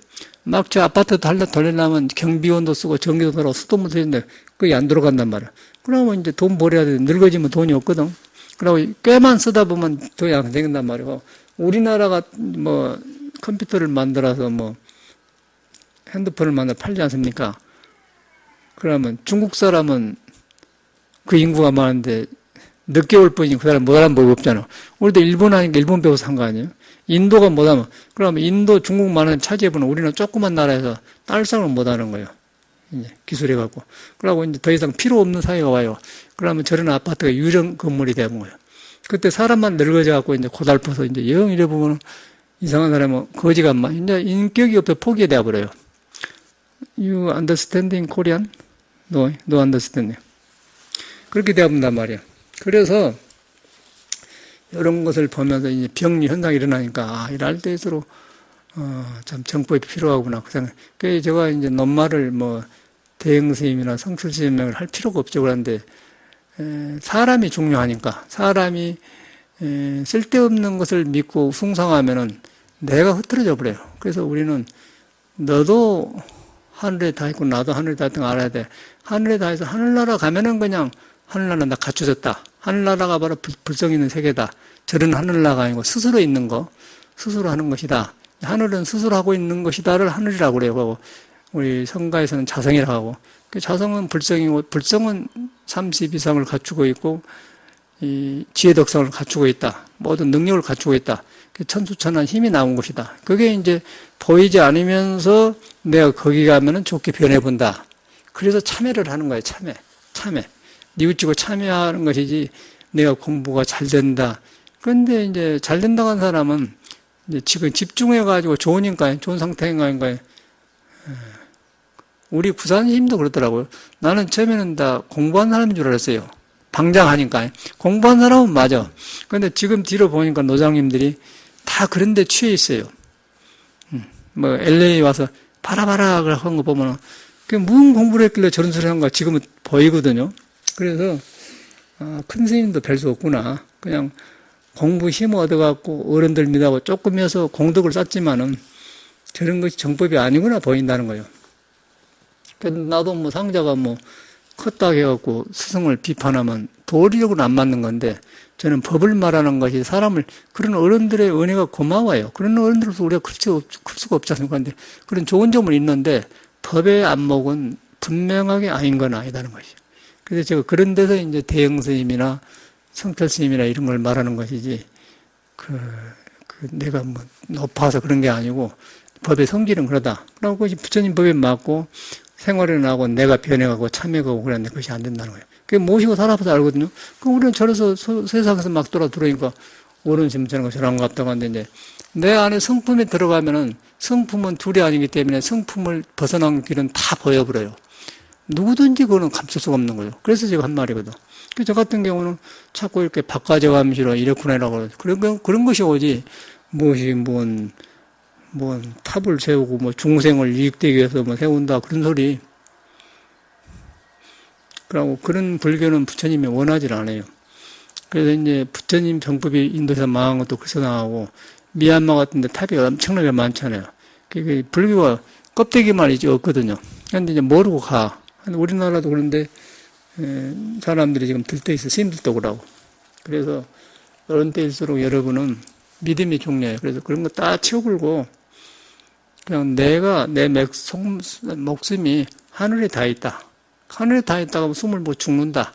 막 저 아파트 돌리려면 경비원도 쓰고 전기도 들어가고 수도도 쓰는데 그게 안 들어간단 말이야. 그러면 이제 돈 벌어야 돼. 늙어지면 돈이 없거든. 그리고 꽤만 쓰다 보면 돈이 안 생긴단 말이고 우리나라가 뭐 컴퓨터를 만들어서 뭐 핸드폰을 만들어 팔지 않습니까? 그러면 중국 사람은 그 인구가 많은데 늦게 올 뿐이지 그 사람 못 알아보는 법이 없잖아. 우리도 일본 하니까 일본 배워서 한 거 아니에요? 인도가 못하면 그러면 인도, 중국 많은 차지해보는 우리는 조그만 나라에서 딸상을 못하는 거예요. 이제 기술해갖고. 그러고 이제 더 이상 필요 없는 사회가 와요. 그러면 저런 아파트가 유령 건물이 되는 거예요. 그때 사람만 늙어져갖고 이제 고달퍼서 이제 영 이래 보면 이상한 사람은 거지가 막 이제 인격이 없어 포기해 돼버려요. You understanding Korean? No understanding. 그렇게 돼본단 말이야. 그래서 이런 것을 보면서 이제 병리 현상이 일어나니까 아, 이럴 때일수록 참 정법이 필요하구나 그 생각. 그래서 제가 이제 논말을 뭐 대행 스님이나 성출 스님을 할 필요가 없죠. 그런데 사람이 중요하니까 사람이 쓸데없는 것을 믿고 숭상하면은 내가 흐트러져 버려요. 그래서 우리는 너도 하늘에 다 있고 나도 하늘에 다 있는 거 알아야 돼. 하늘에 다 있어 하늘나라 가면은 그냥 하늘나라 나 갖춰졌다. 하늘나라가 바로 불성 있는 세계다. 저런 하늘나라가 아니고 스스로 있는 거, 스스로 하는 것이다. 하늘은 스스로 하고 있는 것이다를 하늘이라고 그래요. 우리 성가에서는 자성이라고 하고. 자성은 불성이고, 불성은 30 이상을 갖추고 있고, 이 지혜덕성을 갖추고 있다. 모든 능력을 갖추고 있다. 천수천한 힘이 나온 것이다. 그게 이제 보이지 않으면서 내가 거기 가면은 좋게 변해본다. 그래서 참여를 하는 거예요. 참여. 뉘우치고 참여하는 것이지 내가 공부가 잘 된다. 그런데 이제 잘 된다고 한 사람은 이제 지금 집중해가지고 좋으니까, 좋은 상태인가, 우리 부사님도 그렇더라고요. 나는 처음에는 다 공부한 사람인 줄 알았어요. 방장하니까. 공부한 사람은 맞아. 그런데 지금 뒤로 보니까 노장님들이 다 그런 데 취해 있어요. 뭐, LA 와서 봐라 한 거 보면은, 그 무슨 공부를 했길래 저런 소리 한가 지금은 보이거든요. 그래서, 큰 스님도 별 수 없구나. 그냥 공부 힘 얻어갖고 어른들 믿하고 조금이어서 공덕을 쌓지만은 저런 것이 정법이 아니구나 보인다는 거예요. 나도 뭐 상자가 뭐 컸다 해갖고 스승을 비판하면 도리력은 안 맞는 건데 저는 법을 말하는 것이 사람을 그런 어른들의 은혜가 고마워요. 그런 어른들로서 우리가 클 수가 없지 않습니까? 그런데 그런 좋은 점은 있는데 법의 안목은 분명하게 아닌 건 아니다는 것이죠. 그래서 제가 그런 데서 이제 대형 스님이나 성철 스님이나 이런 걸 말하는 것이지 내가 뭐 높아서 그런 게 아니고 법의 성질은 그러다. 그러고 그것이 부처님 법에 맞고 생활에 나고 내가 변해가고 참여하고 그랬는데 그것이 안 된다는 거예요. 그게 모시고 살아봐서 알거든요. 그럼 우리는 저래서 세상에서 막 들어오니까 옳은 심처럼 저런 것 같다고 하는데 이제 내 안에 성품에 들어가면은 성품은 둘이 아니기 때문에 성품을 벗어난 길은 다 보여버려요. 누구든지 그거는 감출 수가 없는 거예요. 그래서 제가 한 말이거든. 저 같은 경우는 자꾸 이렇게 바꿔져 가면서 이렇구나라고 그런 것이 오지 무엇이 뭔 탑을 세우고 뭐 중생을 이익되기 위해서 뭐 세운다 그런 소리. 그러고 그런 불교는 부처님이 원하지 않아요. 그래서 이제 부처님 정법이 인도에서 망한 것도 그래서 나오고 미얀마 같은 데 탑이 엄청나게 많잖아요. 그게 불교가 껍데기만 이제 없거든요. 그런데 이제 모르고 가. 우리나라도 그런데 사람들이 지금 들떠있어. 스님들도 그러고. 그래서 이런 때일수록 여러분은 믿음이 중요해요. 그래서 그런 거 다 치워불고 그냥 내가, 목숨이 하늘에 닿아 있다. 하늘에 닿아 있다가 숨을 못 죽는다.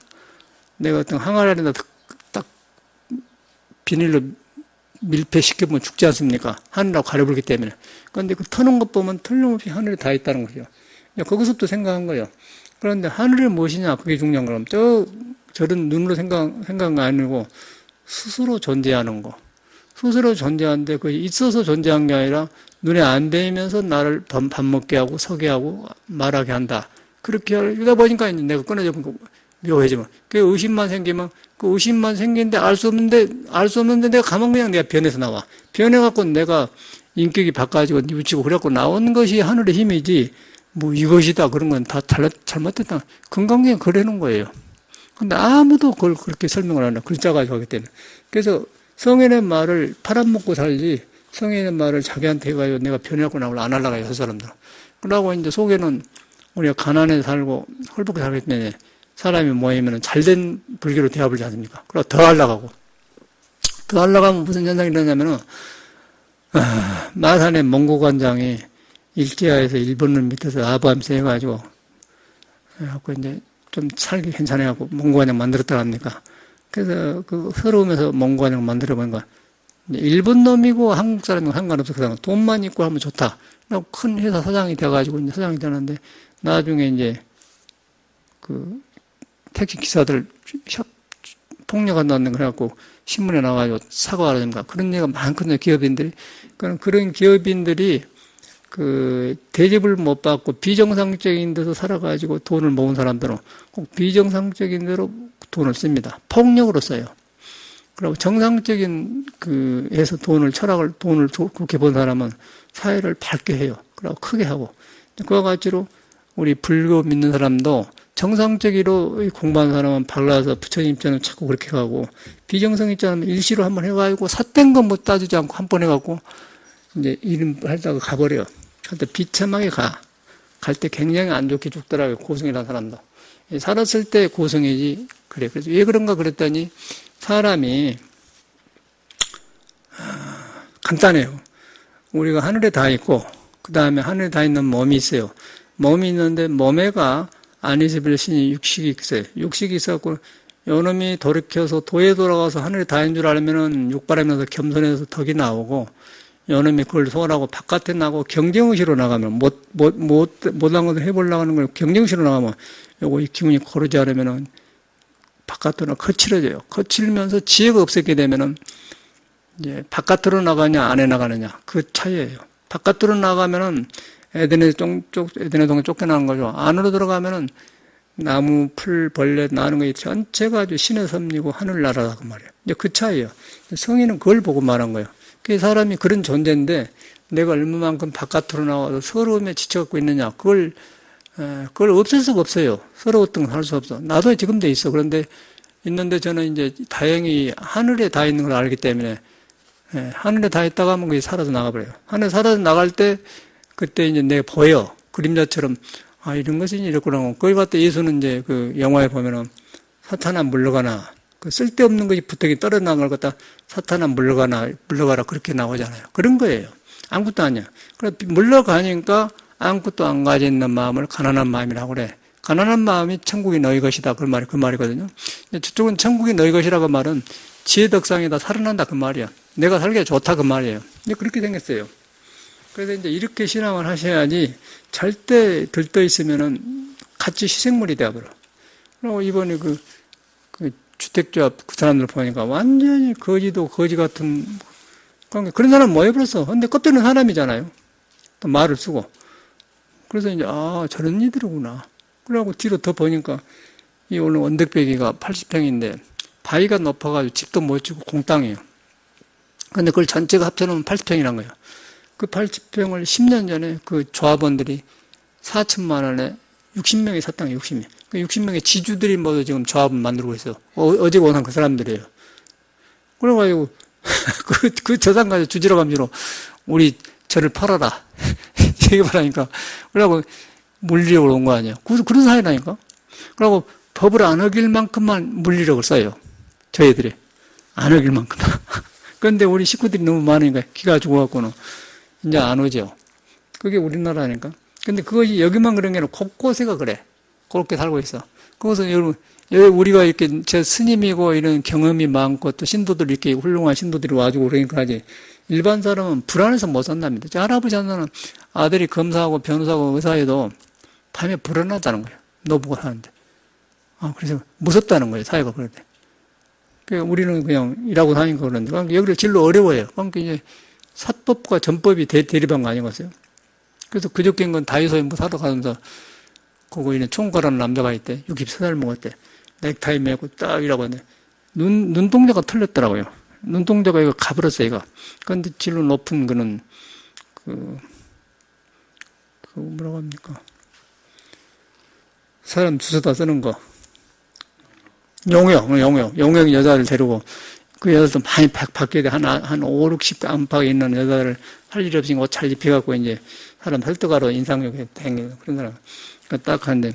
내가 어떤 항아리에다 딱 비닐로 밀폐시켜보면 죽지 않습니까? 하늘하고 가려버리기 때문에. 그런데 그 터는 것 보면 틀림없이 하늘에 닿아 있다는 거죠. 거기서부터 생각한 거예요. 그런데 하늘이 무엇이냐? 그게 중요한 거라면 저런 눈으로 생각한 아니고 스스로 존재하는 거. 스스로 존재하는데 그 있어서 존재한 게 아니라 눈에 안 보이면서 나를 밥 먹게 하고 서게 하고 말하게 한다. 그렇게 하다 보니까 이제 내가 끊어져 묘해지면. 그 의심만 생기면 그 의심만 생기는데 알 수 없는데 내가 가만 그냥 내가 변해서 나와. 변해갖고 내가 인격이 바꿔지고 뉘우치고 그래갖고 나오는 것이 하늘의 힘이지 뭐 이것이다 그런 건 다 잘못됐다. 금강경에 그러는 거예요. 근데 아무도 그걸 그렇게 설명을 안 해. 글자 가지고 하기 때문에. 그래서 성인의 말을 팔아먹고 살지 성인의 말을 자기한테 해가지고 내가 변해갖고 나오려 안 하려고 해요. 그 사람들은. 그러고 이제 속에는 우리가 가난해 살고 헐벗게 살기 때문에 사람이 모이면 잘된 불교로 대합을 하지 않습니까? 그러고 더 하려고 하면 무슨 현상이 일어나냐면은, 마산의 몽고관장이 일제하에서 일본을 밑에서 아부하면서 해가지고, 그래갖고 이제 좀 살기 괜찮아갖고 몽고관장 만들었다 합니까? 그래서 그 서러우면서 몽고관장 만들어본 거야. 일본 놈이고 한국 사람이고 상관없어. 그 사람은 돈만 있고 하면 좋다. 그리고 큰 회사 사장이 돼가지고 이제 사장이 되는데 나중에 이제 그 택시 기사들 폭력한다는 거 해갖고 신문에 나와가지고 사과하라든가 그런 얘기가 많거든요. 기업인들이. 그런 기업인들이 그 대접을 못 받고 비정상적인 데서 살아가지고 돈을 모은 사람들은 꼭 비정상적인 데로 돈을 씁니다. 폭력으로 써요. 그리고 정상적인 돈을 그렇게 본 사람은 사회를 밝게 해요. 그리고 크게 하고. 그와 같이로 우리 불교 믿는 사람도 정상적으로 공부하는 사람은 발라서 부처님 입장은 자꾸 그렇게 가고, 비정상 입장은 일시로 한번 해가지고 삿된 건 못 따지지 않고 한 번 해갖고, 이제 이름 하다가 가버려요. 갈 때 비참하게 가. 갈 때 굉장히 안 좋게 죽더라고요. 고성이라는 사람도. 살았을 때 고성이지. 그래. 그래서 왜 그런가 그랬더니, 사람이, 간단해요. 우리가 하늘에 다 있고, 그 다음에 하늘에 다 있는 몸이 있어요. 몸이 있는데, 몸에가 아니스빌 신이 육식이 있어요. 육식이 있어갖고, 요놈이 돌이켜서 도에 돌아가서 하늘에 다 있는 줄 알면은 육바라면서 겸손해서 덕이 나오고, 요놈이 그걸 소홀하고 바깥에 나고 경쟁의식으로 나가면, 못한 것을 해보려고 하는 걸 경쟁의식으로 나가면, 요거 이 기운이 고르지 않으면은, 바깥으로 거칠어져요. 거칠면서 지혜가 없었게 되면은, 이제 바깥으로 나가냐, 안에 나가느냐, 그 차이예요. 바깥으로 나가면은, 에덴의 동에 쫓겨나는 거죠. 안으로 들어가면은 나무, 풀, 벌레 나는 거 전체가 아주 신의 섭리고 하늘나라라고 말이에요. 이제 그 차이예요. 성인은 그걸 보고 말한 거예요. 그 사람이 그런 존재인데 내가 얼마만큼 바깥으로 나와서 서러움에 지쳐갖고 있느냐. 그걸 없앨 수가 없어요. 서러웠던 걸 할 수 없어. 나도 지금도 있어. 그런데 있는데 저는 이제 다행히 하늘에 다 있는 걸 알기 때문에 하늘에 다 있다가 하면 그게 사라져 나가버려요. 하늘에 사라져 나갈 때 그때 이제 내가 보여. 그림자처럼, 이런 것이 이랬구나. 거기 갔다 예수는 이제 그 영화에 보면은 사탄아 물러가나. 그 쓸데없는 것이 부탁이 떨어나간 걸 갖다 사탄아 물러가라. 그렇게 나오잖아요. 그런 거예요. 아무것도 아니야. 그래, 물러가니까 아무것도 안 가져 있는 마음을 가난한 마음이라고 그래. 가난한 마음이 천국이 너희 것이다. 그 말이거든요. 저쪽은 천국이 너희 것이라고 말은 지혜덕상이다. 살아난다. 그 말이야. 내가 살기가 좋다. 그 말이에요. 그렇게 생겼어요. 그래서 이제 이렇게 신앙을 하셔야지 절대 들떠 있으면은 같이 희생물이 되어버려. 그리고 이번에 그 주택조합 그 사람들 보니까 완전히 거지 같은 관계. 그런 사람 모여버렸어. 근데 껍데기는 사람이잖아요. 또 말을 쓰고. 그래서 이제, 저런 이들이구나. 그러고 뒤로 더 보니까 이 오늘 언덕배기가 80평인데 바위가 높아가지고 집도 못 짓고 공땅이에요. 근데 그걸 전체가 합쳐놓으면 80평이란 거예요. 그 80평을 10년 전에 그 조합원들이 4천만 원에 60명이 샀다는 거예요, 60명. 그 60명의 지주들이 모두 지금 조합을 만들고 있어요. 어제 오는 그 사람들이에요. 그래가지고, 그 저당 가지고 주지러 감지로 우리 저를 팔아라. 얘기를 하니까. 그러고 물리력을 온 거 아니에요. 그런 사회라니까. 그러고 법을 안 어길 만큼만 물리력을 써요. 저희들이. 안 어길 만큼만. 그런데 우리 식구들이 너무 많으니까 기가 죽어갖고는 이제 안 오죠. 그게 우리나라니까. 근데 그것이 여기만 그런 게 아니라 곳곳에가 그래. 그렇게 살고 있어. 그것은 여러분, 여기 우리가 이렇게 제 스님이고 이런 경험이 많고 또 신도들 이렇게 훌륭한 신도들이 와주고 그러니까 하지. 일반 사람은 불안해서 못 산답니다. 저 할아버지 하나는 아들이 검사하고 변호사하고 의사해도 밤에 불안하다는 거예요. 노부가 사는데. 그래서 무섭다는 거예요. 사회가 그럴 때. 그러니까 우리는 그냥 일하고 다니고 그러는데. 그러니까 여기를 진로 어려워요. 그러니까 이제 사법과 전법이 대립한 거 아니겠어요? 그래서 그저께인 건 다이소에 뭐 사러 가면서 그거 이런 총괄하는 남자가 있대. 63살 먹었대. 넥타이 메고 딱 이라고 하는데 눈동자가 틀렸더라고요. 눈동자가 이거 가버렸어요, 이거. 그런데 진로 높은 그는 뭐라고 합니까? 사람 주워다 쓰는 거. 용역 여자를 데리고 그 여자도 많이 바뀌어야 돼. 한 5, 60 안팎에 있는 여자를 할 일 없이 옷 잘 입혀갖고 이제 사람 설득하러 인상욕에 다니는 그런 사람. 그러니까 딱 하는데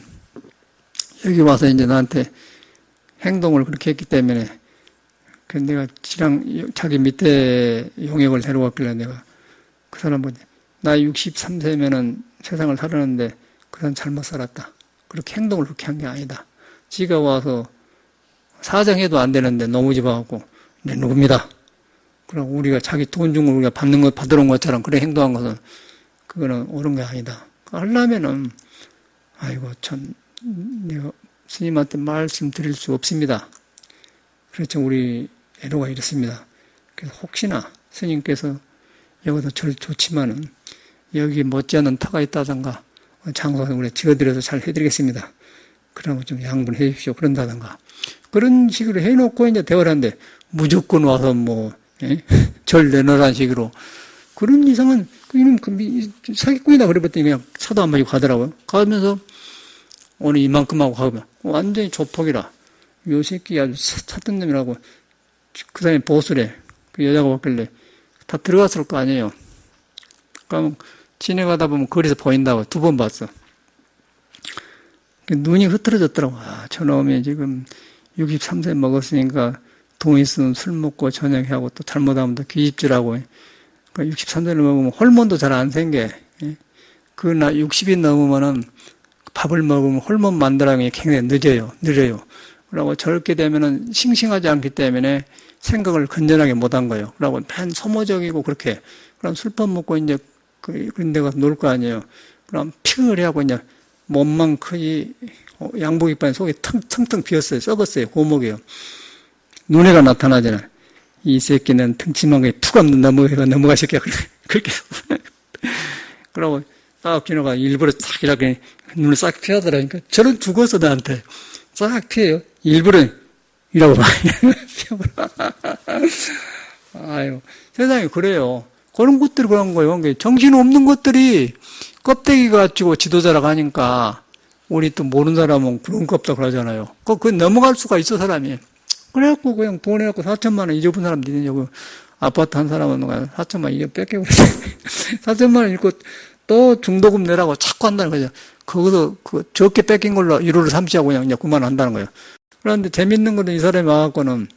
여기 와서 이제 나한테 행동을 그렇게 했기 때문에 그 내가 자기 밑에 용역을 데려왔길래 내가 그 사람한테 나 63세면은 세상을 살았는데 그 사람 잘못 살았다. 그렇게 행동을 그렇게 한 게 아니다. 지가 와서 사정해도 안 되는데 너무 집어갖고 네 누굽니다. 그리고 우리가 자기 돈 준 걸 우리가 받으러 온 것처럼 그래 행동한 것은 그거는 옳은 게 아니다. 하려면은 아이고 참 내가 스님한테 말씀드릴 수 없습니다. 그렇죠. 우리 애로가 이렇습니다. 그래서 혹시나 스님께서 여기도 절 좋지만은 여기 못지않은 터가 있다던가 장소에서 우리 지어드려서 잘 해드리겠습니다. 그러면 좀 양분해 주십시오. 그런다던가 그런 식으로 해놓고 이제 대화를 하는데 무조건 와서 절 내놓으라는 식으로 그런 이상한 이놈 사기꾼이다 그래봤더니 그냥 차도 안 마시고 가더라고요. 가면서 오늘 이만큼 하고 가면 완전히 조폭이라 요 새끼 아주 사탄 놈이라고 그 사람이 보수래. 그 여자가 왔길래 다 들어갔을 거 아니에요. 그럼 지나가다 보면 거리에서 보인다고 2번 봤어. 눈이 흐트러졌더라고. 저놈이 지금 63세 먹었으니까 돈 있으면 술 먹고 저녁하고 또 잘못하면 또 귀집질하고. 그러니까 63세를 먹으면 호르몬도 잘 안 생겨. 그 60이 넘으면은 밥을 먹으면 호르몬 만들어가는 게 굉장히 느려요. 그러고 저렇게 되면은 싱싱하지 않기 때문에 생각을 건전하게 못한 거예요. 그러고 맨 소모적이고 그렇게. 그럼 술밥 먹고 이제 그런 데 가서 놀 거 아니에요. 그럼 피그레하고 이제 몸만 크지 양복 입고 속이 텅텅 비었어요. 썩었어요. 고목이요. 눈에가 나타나잖아요. 이 새끼는 등치만 거에 푹 없는 넘어가 새끼야. 그렇게. 그러고 딱 지나가 일부러 싹 이렇게 눈을 싹 피하더라니까. 저는 죽어서 나한테 싹 피해요. 일부러 이라고 막 피워버려. 아유, 세상에 그래요. 그런 것들이 그런 거예요. 정신 없는 것들이 껍데기가 가지고 지도자라고 하니까 우리 또 모르는 사람은 그런 거 없다 그러잖아요. 그거 넘어갈 수가 있어, 사람이. 그래갖고 그냥 돈 해갖고 4천만 원 잊어본 사람도 있는 여기 아파트 한 사람은 4천만 원 이거 뺏겨버렸어요. 4천만 원 잃고 또 중도금 내라고 자꾸 한다는 거죠. 거기서 적게 뺏긴 걸로 1호를 삼시하고 그냥 그만한다는 거예요. 그런데 재밌는 거는 이 사람이 와갖고는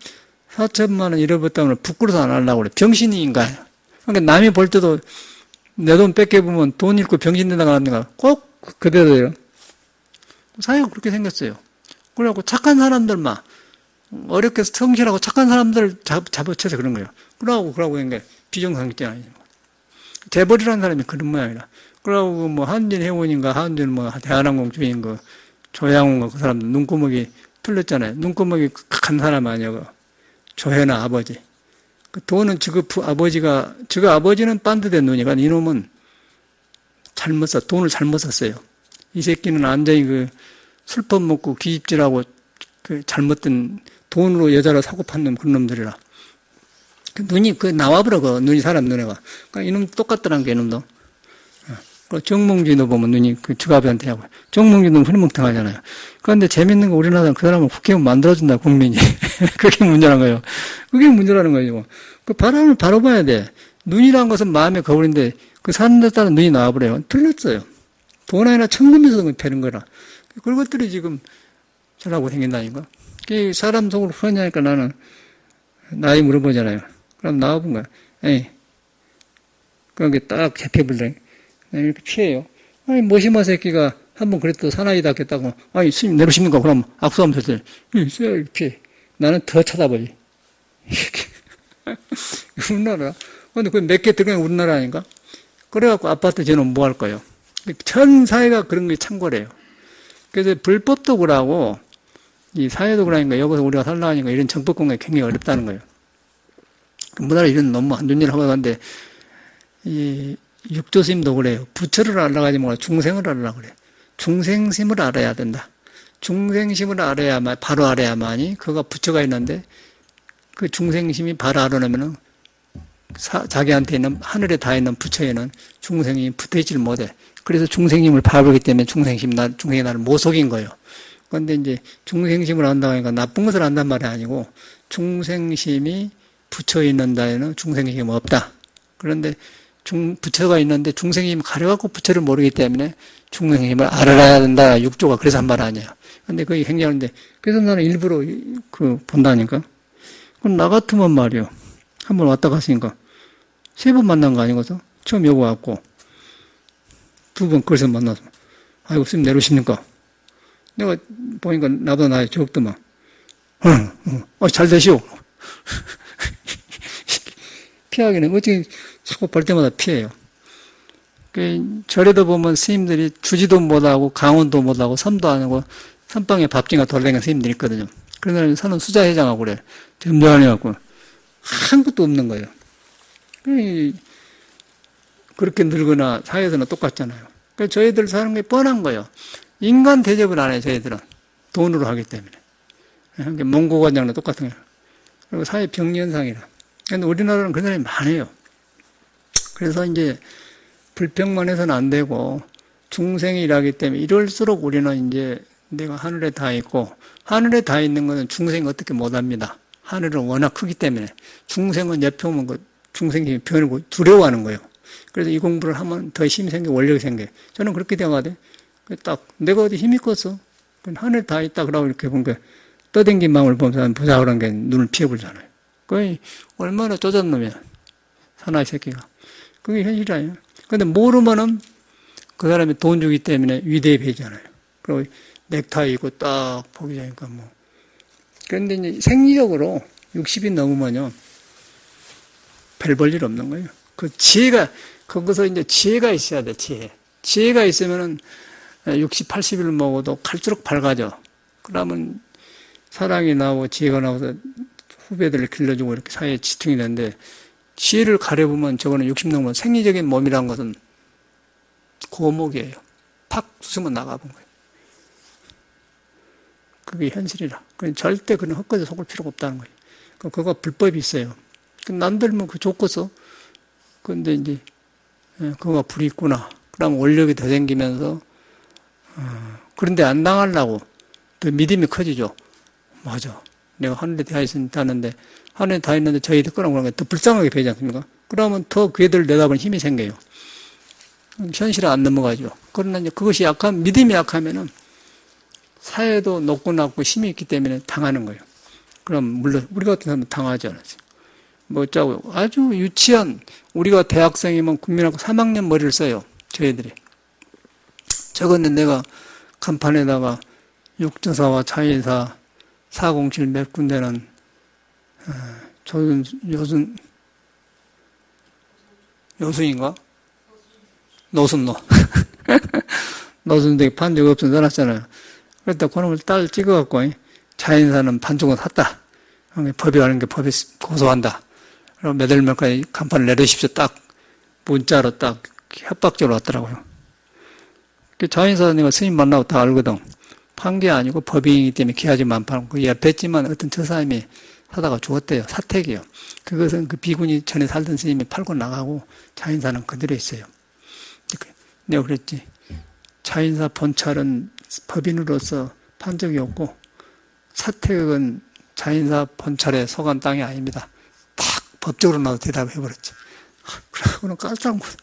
4천만 원 잃어버렸다면 부끄러워서 안 하려고 그래. 병신인가. 그러니까 남이 볼 때도 내 돈 뺏겨보면 돈 잃고 병신 된다고 하는가 꼭 그대로예요. 사회가 그렇게 생겼어요. 그래갖고 착한 사람들만 어렵게 성실하고 착한 사람들 잡아쳐서 그런 거예요. 그러고 그러니까 비정상적이 아니에요. 재벌이라는 사람이 그런 모양이라. 그러고 한진 해운인가 한진 대한항공 주인 조양훈가 그 사람들 눈구멍이 틀렸잖아요. 눈구멍이 간 사람 아니야. 조혜나 아버지. 그 돈은 저거 아버지는 반듯된 눈이가 이놈은 돈을 잘못 썼어요. 이 새끼는 완전히 술법 먹고 귀입질하고 잘못된 돈으로 여자를 사고 판는 그런 놈들이라. 눈이 나와버려, 눈이 사람 눈에가. 그러니까 이놈 똑같더란 게, 이놈도. 정몽주도 보면 눈이 주갑이한테 하고. 정몽주는 흐리멍텅하잖아요. 그런데 재밌는 거 우리나라는 그 사람을 국회의원 만들어준다, 국민이. 그게 문제라는 거예요. 그게 문제라는 거예요. 그 바람을 바로 봐야 돼. 눈이라는 것은 마음의 거울인데, 그 사는 데 따라 눈이 나와버려요. 틀렸어요. 돈 하나 천금에서 되는 거라. 그런 것들이 지금 저라고 생긴다니까. 사람 속으로 흐르냐니까 나는 나이 물어보잖아요. 그럼 나와본 거야. 에이. 그런 게 딱 개패불래. 이렇게 피해요. 아니, 모시마 새끼가 한번 그랬더 사나이 닿겠다고, 아니, 스님 내려오십니까? 그럼 악수하면 되지. 이렇게. 나는 더 쳐다보지. 이렇게. 우리나라. 근데 그 몇 개 들어가는 우리나라 아닌가? 그래갖고 아파트 저는 뭐 할 거예요? 전 사회가 그런 게 창궐해요. 그래서 불법도 그러고, 이 사회도 그러니까 여기서 우리가 살라니까 이런 정법 공간이 굉장히 어렵다는 거예요. 우리나라 이런 너무 안 좋은 일을 하고 가는데, 이 육조 스님도 그래요. 부처를 알아가지 말고 중생을 알아라 그래요. 중생심을 알아야 된다. 중생심을 알아야만, 바로 알아야만이 그가 부처가 있는데, 그 중생심이 바로 알아내면은 자기한테 있는 하늘에 다 있는 부처에는 중생이 붙어있지를 못해. 그래서 중생심을 파악하기 때문에 중생이 나를 못 속인 거예요. 그런데 이제 중생심을 안다고 하니까 나쁜 것을 안단 말이 아니고 중생심이 부처 있는 데에는 중생심이 없다. 그런데 부처가 있는데 중생심이 가려갖고 부처를 모르기 때문에 중생심을 알아야 된다. 육조가 그래서 한 말 아니에요. 근데 그게 굉장한데 그래서 나는 일부러 본다니까. 그럼 나 같으면 말이요. 한 번 왔다 갔으니까 3번 만난 거 아니고서 처음 여기 왔고 2번 거기서 만나서 아이고 스님 내려오십니까? 내가 보니까 나보다 나이 적더만 잘 되시오. 피하기는 어떻게 자꾸 볼 때마다 피해요. 절에도 보면 스님들이 주지도 못하고 강원도 못하고 섬도 안 하고 선방에 밥집가 돌아다니는 스님들이 있거든요. 그런 사람이 사는 수자회장하고 그래. 점잖해갖고 아무것도 없는 거예요. 그렇게 늙거나 사회에서는 똑같잖아요. 그러니까 저희들 사는 게 뻔한 거예요. 인간 대접을 안 해요, 저희들은. 돈으로 하기 때문에. 그러니까 몽고관장도 똑같은 거예요. 그리고 사회 병리현상이라. 근데 우리나라는 그런 사람이 많아요. 그래서 이제 불평만 해서는 안 되고 중생이라기 때문에 이럴수록 우리는 이제 내가 하늘에 다 있고 하늘에 다 있는 것은 중생이 어떻게 못합니다. 하늘은 워낙 크기 때문에 중생은 옆에 오면 그 중생이 변하고 두려워하는 거예요. 그래서 이 공부를 하면 더 힘이 생겨 원력이 생겨요. 저는 그렇게 되어가대. 딱 내가 어디 힘이 컸어. 하늘 다 있다 그러고 이렇게 보니까 떠댕긴 마음을 보면서 보자 그런 게 눈을 피해버리잖아요. 그게 얼마나 쪼잔 놈이야. 사나이 새끼가. 그게 현실이 아니에요. 근데 모르면은 그 사람이 돈 주기 때문에 위대해 보이잖아요. 그리고 넥타이 입고 딱 보기 자니까 뭐. 그런데 이제 생리적으로 60이 넘으면요. 별 볼 일 없는 거예요. 그 지혜가, 거기서 이제 지혜가 있어야 돼, 지혜. 지혜가 있으면은 60, 80을 먹어도 갈수록 밝아져. 그러면 사랑이 나오고 지혜가 나와서 후배들을 길러주고 이렇게 사회에 지통이 되는데 지혜를 가려보면 저거는 60 넘으면 생리적인 몸이라는 것은 고목이에요. 팍 쑤시면 나가본 거예요. 그게 현실이라. 절대 그런 헛것에 속을 필요가 없다는 거예요. 그거 불법이 있어요. 남들 뭐 그 좋고서. 근데 이제, 그거가 불이 있구나. 그러면 원력이 더 생기면서, 그런데 안 당하려고 더 믿음이 커지죠. 맞아. 내가 하늘에 다 있다는데, 하늘에 다 있는데 저희들 거라고 그러는 게 더 불쌍하게 되지 않습니까? 그러면 더 그 애들 내다보는 힘이 생겨요. 현실에 안 넘어가죠. 그러나 이제 그것이 믿음이 약하면은 사회도 높고 낮고 힘이 있기 때문에 당하는 거예요. 그럼 물론 우리 같은 사람은 당하지 않았어요. 뭐 어쩌고 아주 유치한 우리가 대학생이면 국민학교 3학년 머리를 써요. 저희들이. 저건데 내가 간판에다가 육조사와 차인사 407 몇 군데는 요순인가? 노순노. 노순대 판적 없어 써놨잖아요. 그랬다 그놈을 딸 찍어갖고 차인사는 판적은 샀다. 법이 하는 게 법이 고소한다. 그럼 몇 월 몇까지 간판을 내려주십시오. 딱 문자로 딱 협박적으로 왔더라고요. 자인사님과 스님 만나고 다 알거든. 판 게 아니고 법인이기 때문에 귀하지만 안 팔고 그 옆에 있지만 어떤 저 사람이 사다가 주었대요. 사택이요. 그것은 그 비군이 전에 살던 스님이 팔고 나가고 자인사는 그대로 있어요. 내가 그랬지. 자인사 본찰은 법인으로서 판 적이 없고 사택은 자인사 본찰에 속한 땅이 아닙니다. 딱 법적으로 나도 대답해버렸지. 그러고는 깜짝 놀랐어.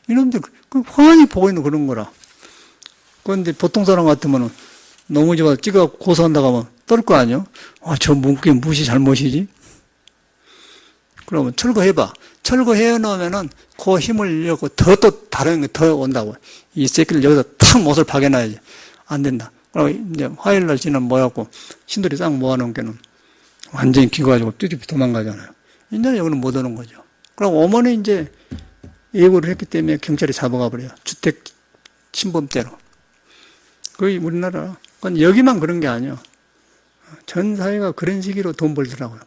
이놈들 훤히 보고 있는 그런 거라. 그런데 보통 사람 같으면 넘어져서 찍어갖고 고소한다고 하면 떨 거 아니야? 저 문구에 무엇이 잘못이지? 그러면 철거해봐. 철거해 놓으면은 코 힘을 잃고 또 다른 게 더 온다고. 이 새끼를 여기서 탁 못을 박여놔야지. 안 된다. 그리고 이제 화요일날 지난 모여갖고 신들이 싹 모아놓은 게는 완전히 기가지고 뚜집이 도망가잖아요. 이제 여기는 못 오는 거죠. 그럼 어머니 이제 예고를 했기 때문에 경찰이 잡아가 버려요. 주택 침범죄로. 거의 우리나라. 그건 여기만 그런 게 아니야. 전 사회가 그런 시기로 돈 벌더라고요.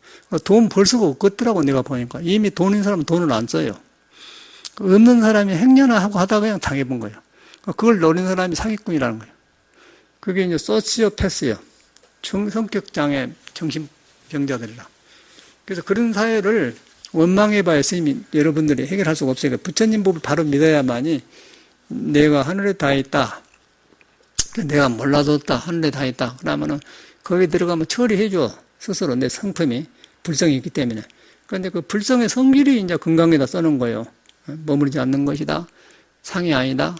돈 벌 수가 없겠더라고, 내가 보니까. 이미 돈 있는 사람은 돈을 안 써요. 없는 사람이 행여나 하다가 그냥 당해본 거예요. 그걸 노리는 사람이 사기꾼이라는 거예요. 그게 이제 소시오패스예요. 성격장애 정신병자들이라. 그래서 그런 사회를 원망해봐야 스님이 여러분들이 해결할 수가 없어요. 부처님 법을 바로 믿어야만이 내가 하늘에 다 있다. 내가 몰라줬다. 하늘에 다 있다. 그러면은 거기 들어가면 처리해줘. 스스로 내 성품이 불성이 있기 때문에. 그런데 그 불성의 성질이 이제 건강에다 써놓은 거예요. 머무르지 않는 것이다. 상이 아니다.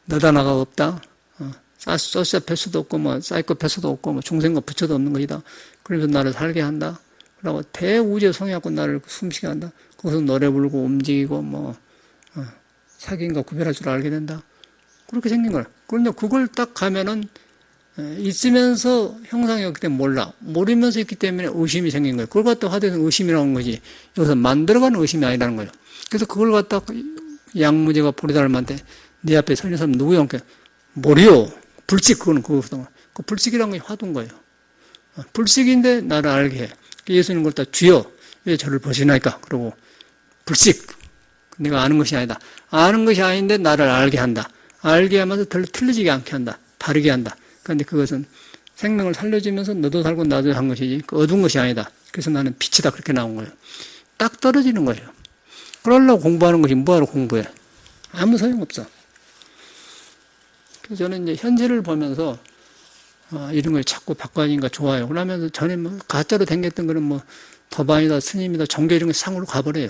너다 나가 없다. 소시오패스도 없고 뭐 사이코패스도 없고 뭐 중생과 부처도 없는 것이다. 그래서 나를 살게 한다. 그러고 대우주에 성해갖고 나를 숨쉬게 한다. 거기서 노래 부르고 움직이고 뭐 사기인가 구별할 줄 알게 된다. 그렇게 생긴 거야. 그런데 그걸 딱 가면은 있으면서 형상이 없기 때문에 몰라. 모르면서 있기 때문에 의심이 생긴 거예요. 그걸 갖다 화두에서 의심이라는 거지. 여기서 만들어가는 의심이 아니라는 거예요. 그래서 그걸 갖다 양무제가 보리달한테 네 앞에 서 있는 사람 누구야? 모르요. 불식, 그거는 그거거든. 그 불식이라는 게 화두인 거예요. 불식인데 나를 알게 해. 예수님 그걸 다 주여. 왜 저를 보시나이까? 그러고 불식. 내가 아는 것이 아니다. 아는 것이 아닌데 나를 알게 한다. 알게 하면서 틀리지게 않게 한다. 다르게 한다. 그런데 그것은 생명을 살려주면서 너도 살고 나도 한 것이지 그 어두운 것이 아니다. 그래서 나는 빛이다. 그렇게 나온 거예요. 딱 떨어지는 거예요. 그러려고 공부하는 것이 뭐하러 공부해. 아무 소용없어. 그래서 저는 이제 현실을 보면서 이런 걸 자꾸 바꿔하니까 좋아요. 그러면서 전에 뭐 가짜로 댕겼던 거는 뭐 도반이다, 스님이다, 종교 이런 게 상으로 가버려요.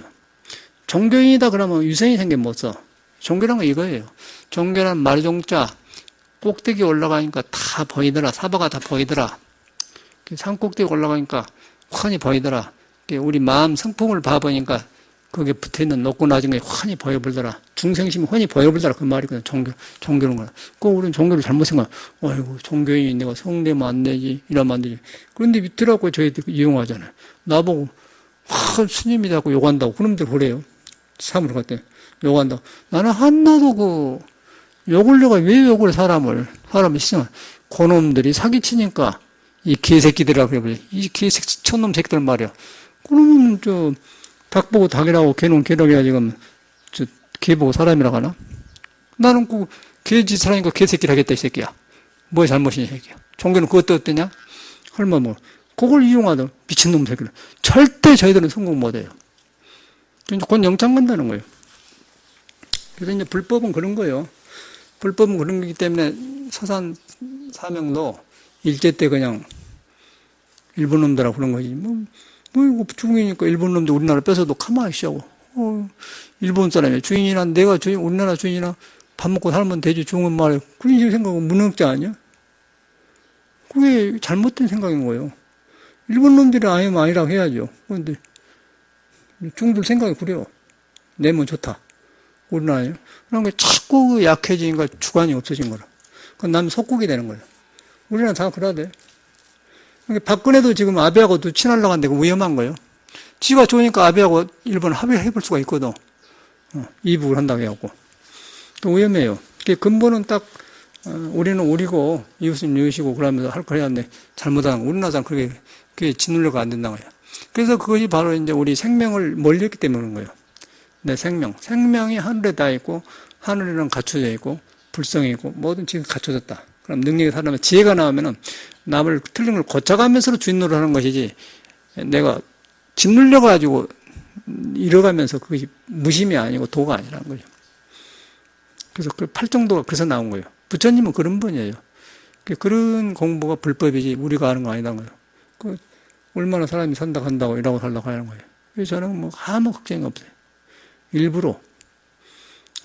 종교인이다 그러면 유생이 생겨 못 써. 종교란 건 이거예요. 종교란 말종자 꼭대기 올라가니까 다 보이더라. 사바가 다 보이더라. 산 꼭대기 올라가니까 환히 보이더라. 우리 마음 성품을 봐보니까 거기에 붙어있는 높고 낮은 게 환히 보여보더라. 중생심이 환히 보여보더라. 그 말이거든. 종교는 거야. 꼭 우리는 종교를 잘못 생각해. 아이고, 종교인이 내가 성내면 안 되지. 이러면 안 되지. 그런데 밑으라고 저희들 이용하잖아요. 나보고, 스님이라고 욕한다고. 그놈들 그래요. 사무를 갔더니 욕한다고. 나는 하나도 욕을 내가 왜 욕을 해, 사람을 시선. 그놈들이 사기치니까 이 개새끼들이라고 그래버려. 이 개새끼, 촌놈 새끼들 말이야. 그러면 닭 보고 닭이라고 개는 개라고 지금 개 보고 사람이라고 하나? 나는 개짓을 하니까 개새끼를 하겠다 이 새끼야. 뭐가 잘못이냐 이 새끼야. 종교는 그것도 어떠냐? 할머 뭐 그걸 이용하던 미친놈 새끼들. 절대 저희들은 성공 못해요. 그건 영창 간다는 거예요. 그래서 이제 불법은 그런 거예요. 불법은 그런 거기 때문에 서산 사명도 일제 때 그냥 일본 놈들하고 그런 거지. 이거 중국이니까 일본 놈들 우리나라 뺏어도 가만히 있자고. 일본 사람이 주인이나 내가 주인, 우리나라 주인이나 밥 먹고 살면 되지. 중국 말에. 그런 식으로 생각하면 무능자 아니야? 그게 잘못된 생각인 거예요. 일본 놈들이 아니면 아니라고 해야죠. 그런데 중국들 생각이 그래요. 내면 좋다. 우리나라요. 그런 게 자꾸 약해지니까 주관이 없어진 거라. 그건 남의 속국이 되는 거예요. 우리나라 다 그러대. 박근혜도 지금 아베하고도 친하려고 하는데 위험한 거예요. 지가 좋으니까 아베하고 일본 합의를 해볼 수가 있거든. 이북을 한다고 해갖고. 또 위험해요. 근본은 딱, 우리는 우리고, 이웃은 이웃이고, 그러면서 할 거 해야 하는데, 잘못하는 거. 우리나라 사람 그게 짓눌려가 안 된다고 해요. 그래서 그것이 바로 이제 우리 생명을 멀렸기 때문에 그런 거예요. 내 생명. 생명이 하늘에 다 있고, 하늘에는 갖춰져 있고, 불성이 있고, 모든 지가 갖춰졌다. 그럼 능력이 살아나면 지혜가 나오면은 남을 틀린 걸 고쳐가면서 주인 노릇 하는 것이지 내가 짓눌려가지고 잃어가면서 그것이 무심이 아니고 도가 아니라는 거죠. 그래서 그 팔정도가 그래서 나온 거예요. 부처님은 그런 분이에요. 그런 공부가 불법이지 우리가 하는 거 아니라는 거예요. 얼마나 사람이 산다고 한다고 이라고 살라고 하는 거예요. 그래서 저는 뭐 아무 걱정이 없어요. 일부러.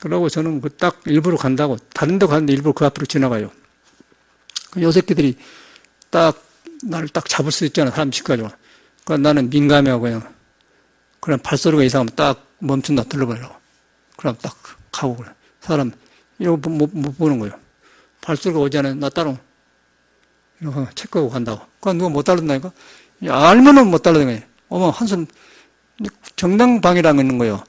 그러고 저는 딱 일부러 간다고 다른 데 가는데 일부러 그 앞으로 지나가요. 요 새끼들이 나를 딱 잡을 수 있잖아. 사람 시켜가지고. 그러니까 나는 민감해하고 그냥 발소리가 이상하면 딱 멈춘다 들러버리라고. 그럼 딱 가고 그래. 사람, 이거 못 보는 거예요. 발소리가 오지 않아요. 나 따로. 이러고 체크하고 간다고. 그건 누가 못 따른다니까? 알면은 못 따르는 거예요. 어머, 한숨, 정당방위라는 게 있는 거예요.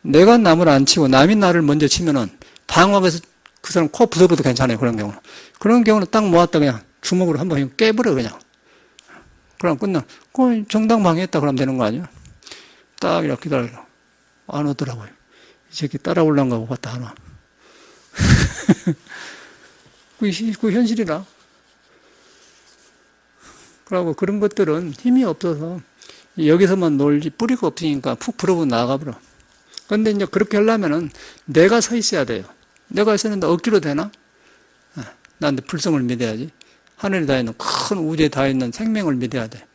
내가 남을 안 치고 남이 나를 먼저 치면은 방어해서 그 사람 코 부숴봐도 괜찮아요. 그런 경우는. 그런 경우는 딱 모았다 그냥 주먹으로 한번 깨버려, 그냥. 그럼 끝나. 그 정당방위했다 그러면 되는 거 아니야? 딱 이렇게 기다려. 안 오더라고요. 이 새끼 따라올란가 보고 갔다 안 와. 그 현실이라. 그러고 그런 것들은 힘이 없어서 여기서만 놀지 뿌리가 없으니까 푹 불어보고 나가버려. 그런데 이제 그렇게 하려면은 내가 서 있어야 돼요. 내가 있었는데 억지로 되나? 나한테 불성을 믿어야지. 하늘에 다 있는 큰 우주에 다 있는 생명을 믿어야 돼.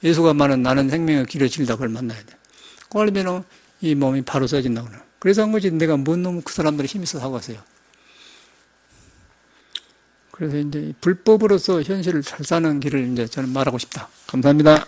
예수가 말하는 나는 생명의 길을 길다 그걸 만나야 돼. 그러면은 이 몸이 바로 써진다고 그래. 그래서 한 거지 내가 뭔 놈 그 사람들이 힘이 있어서 하고 왔어요. 그래서 이제 불법으로서 현실을 잘 사는 길을 이제 저는 말하고 싶다. 감사합니다.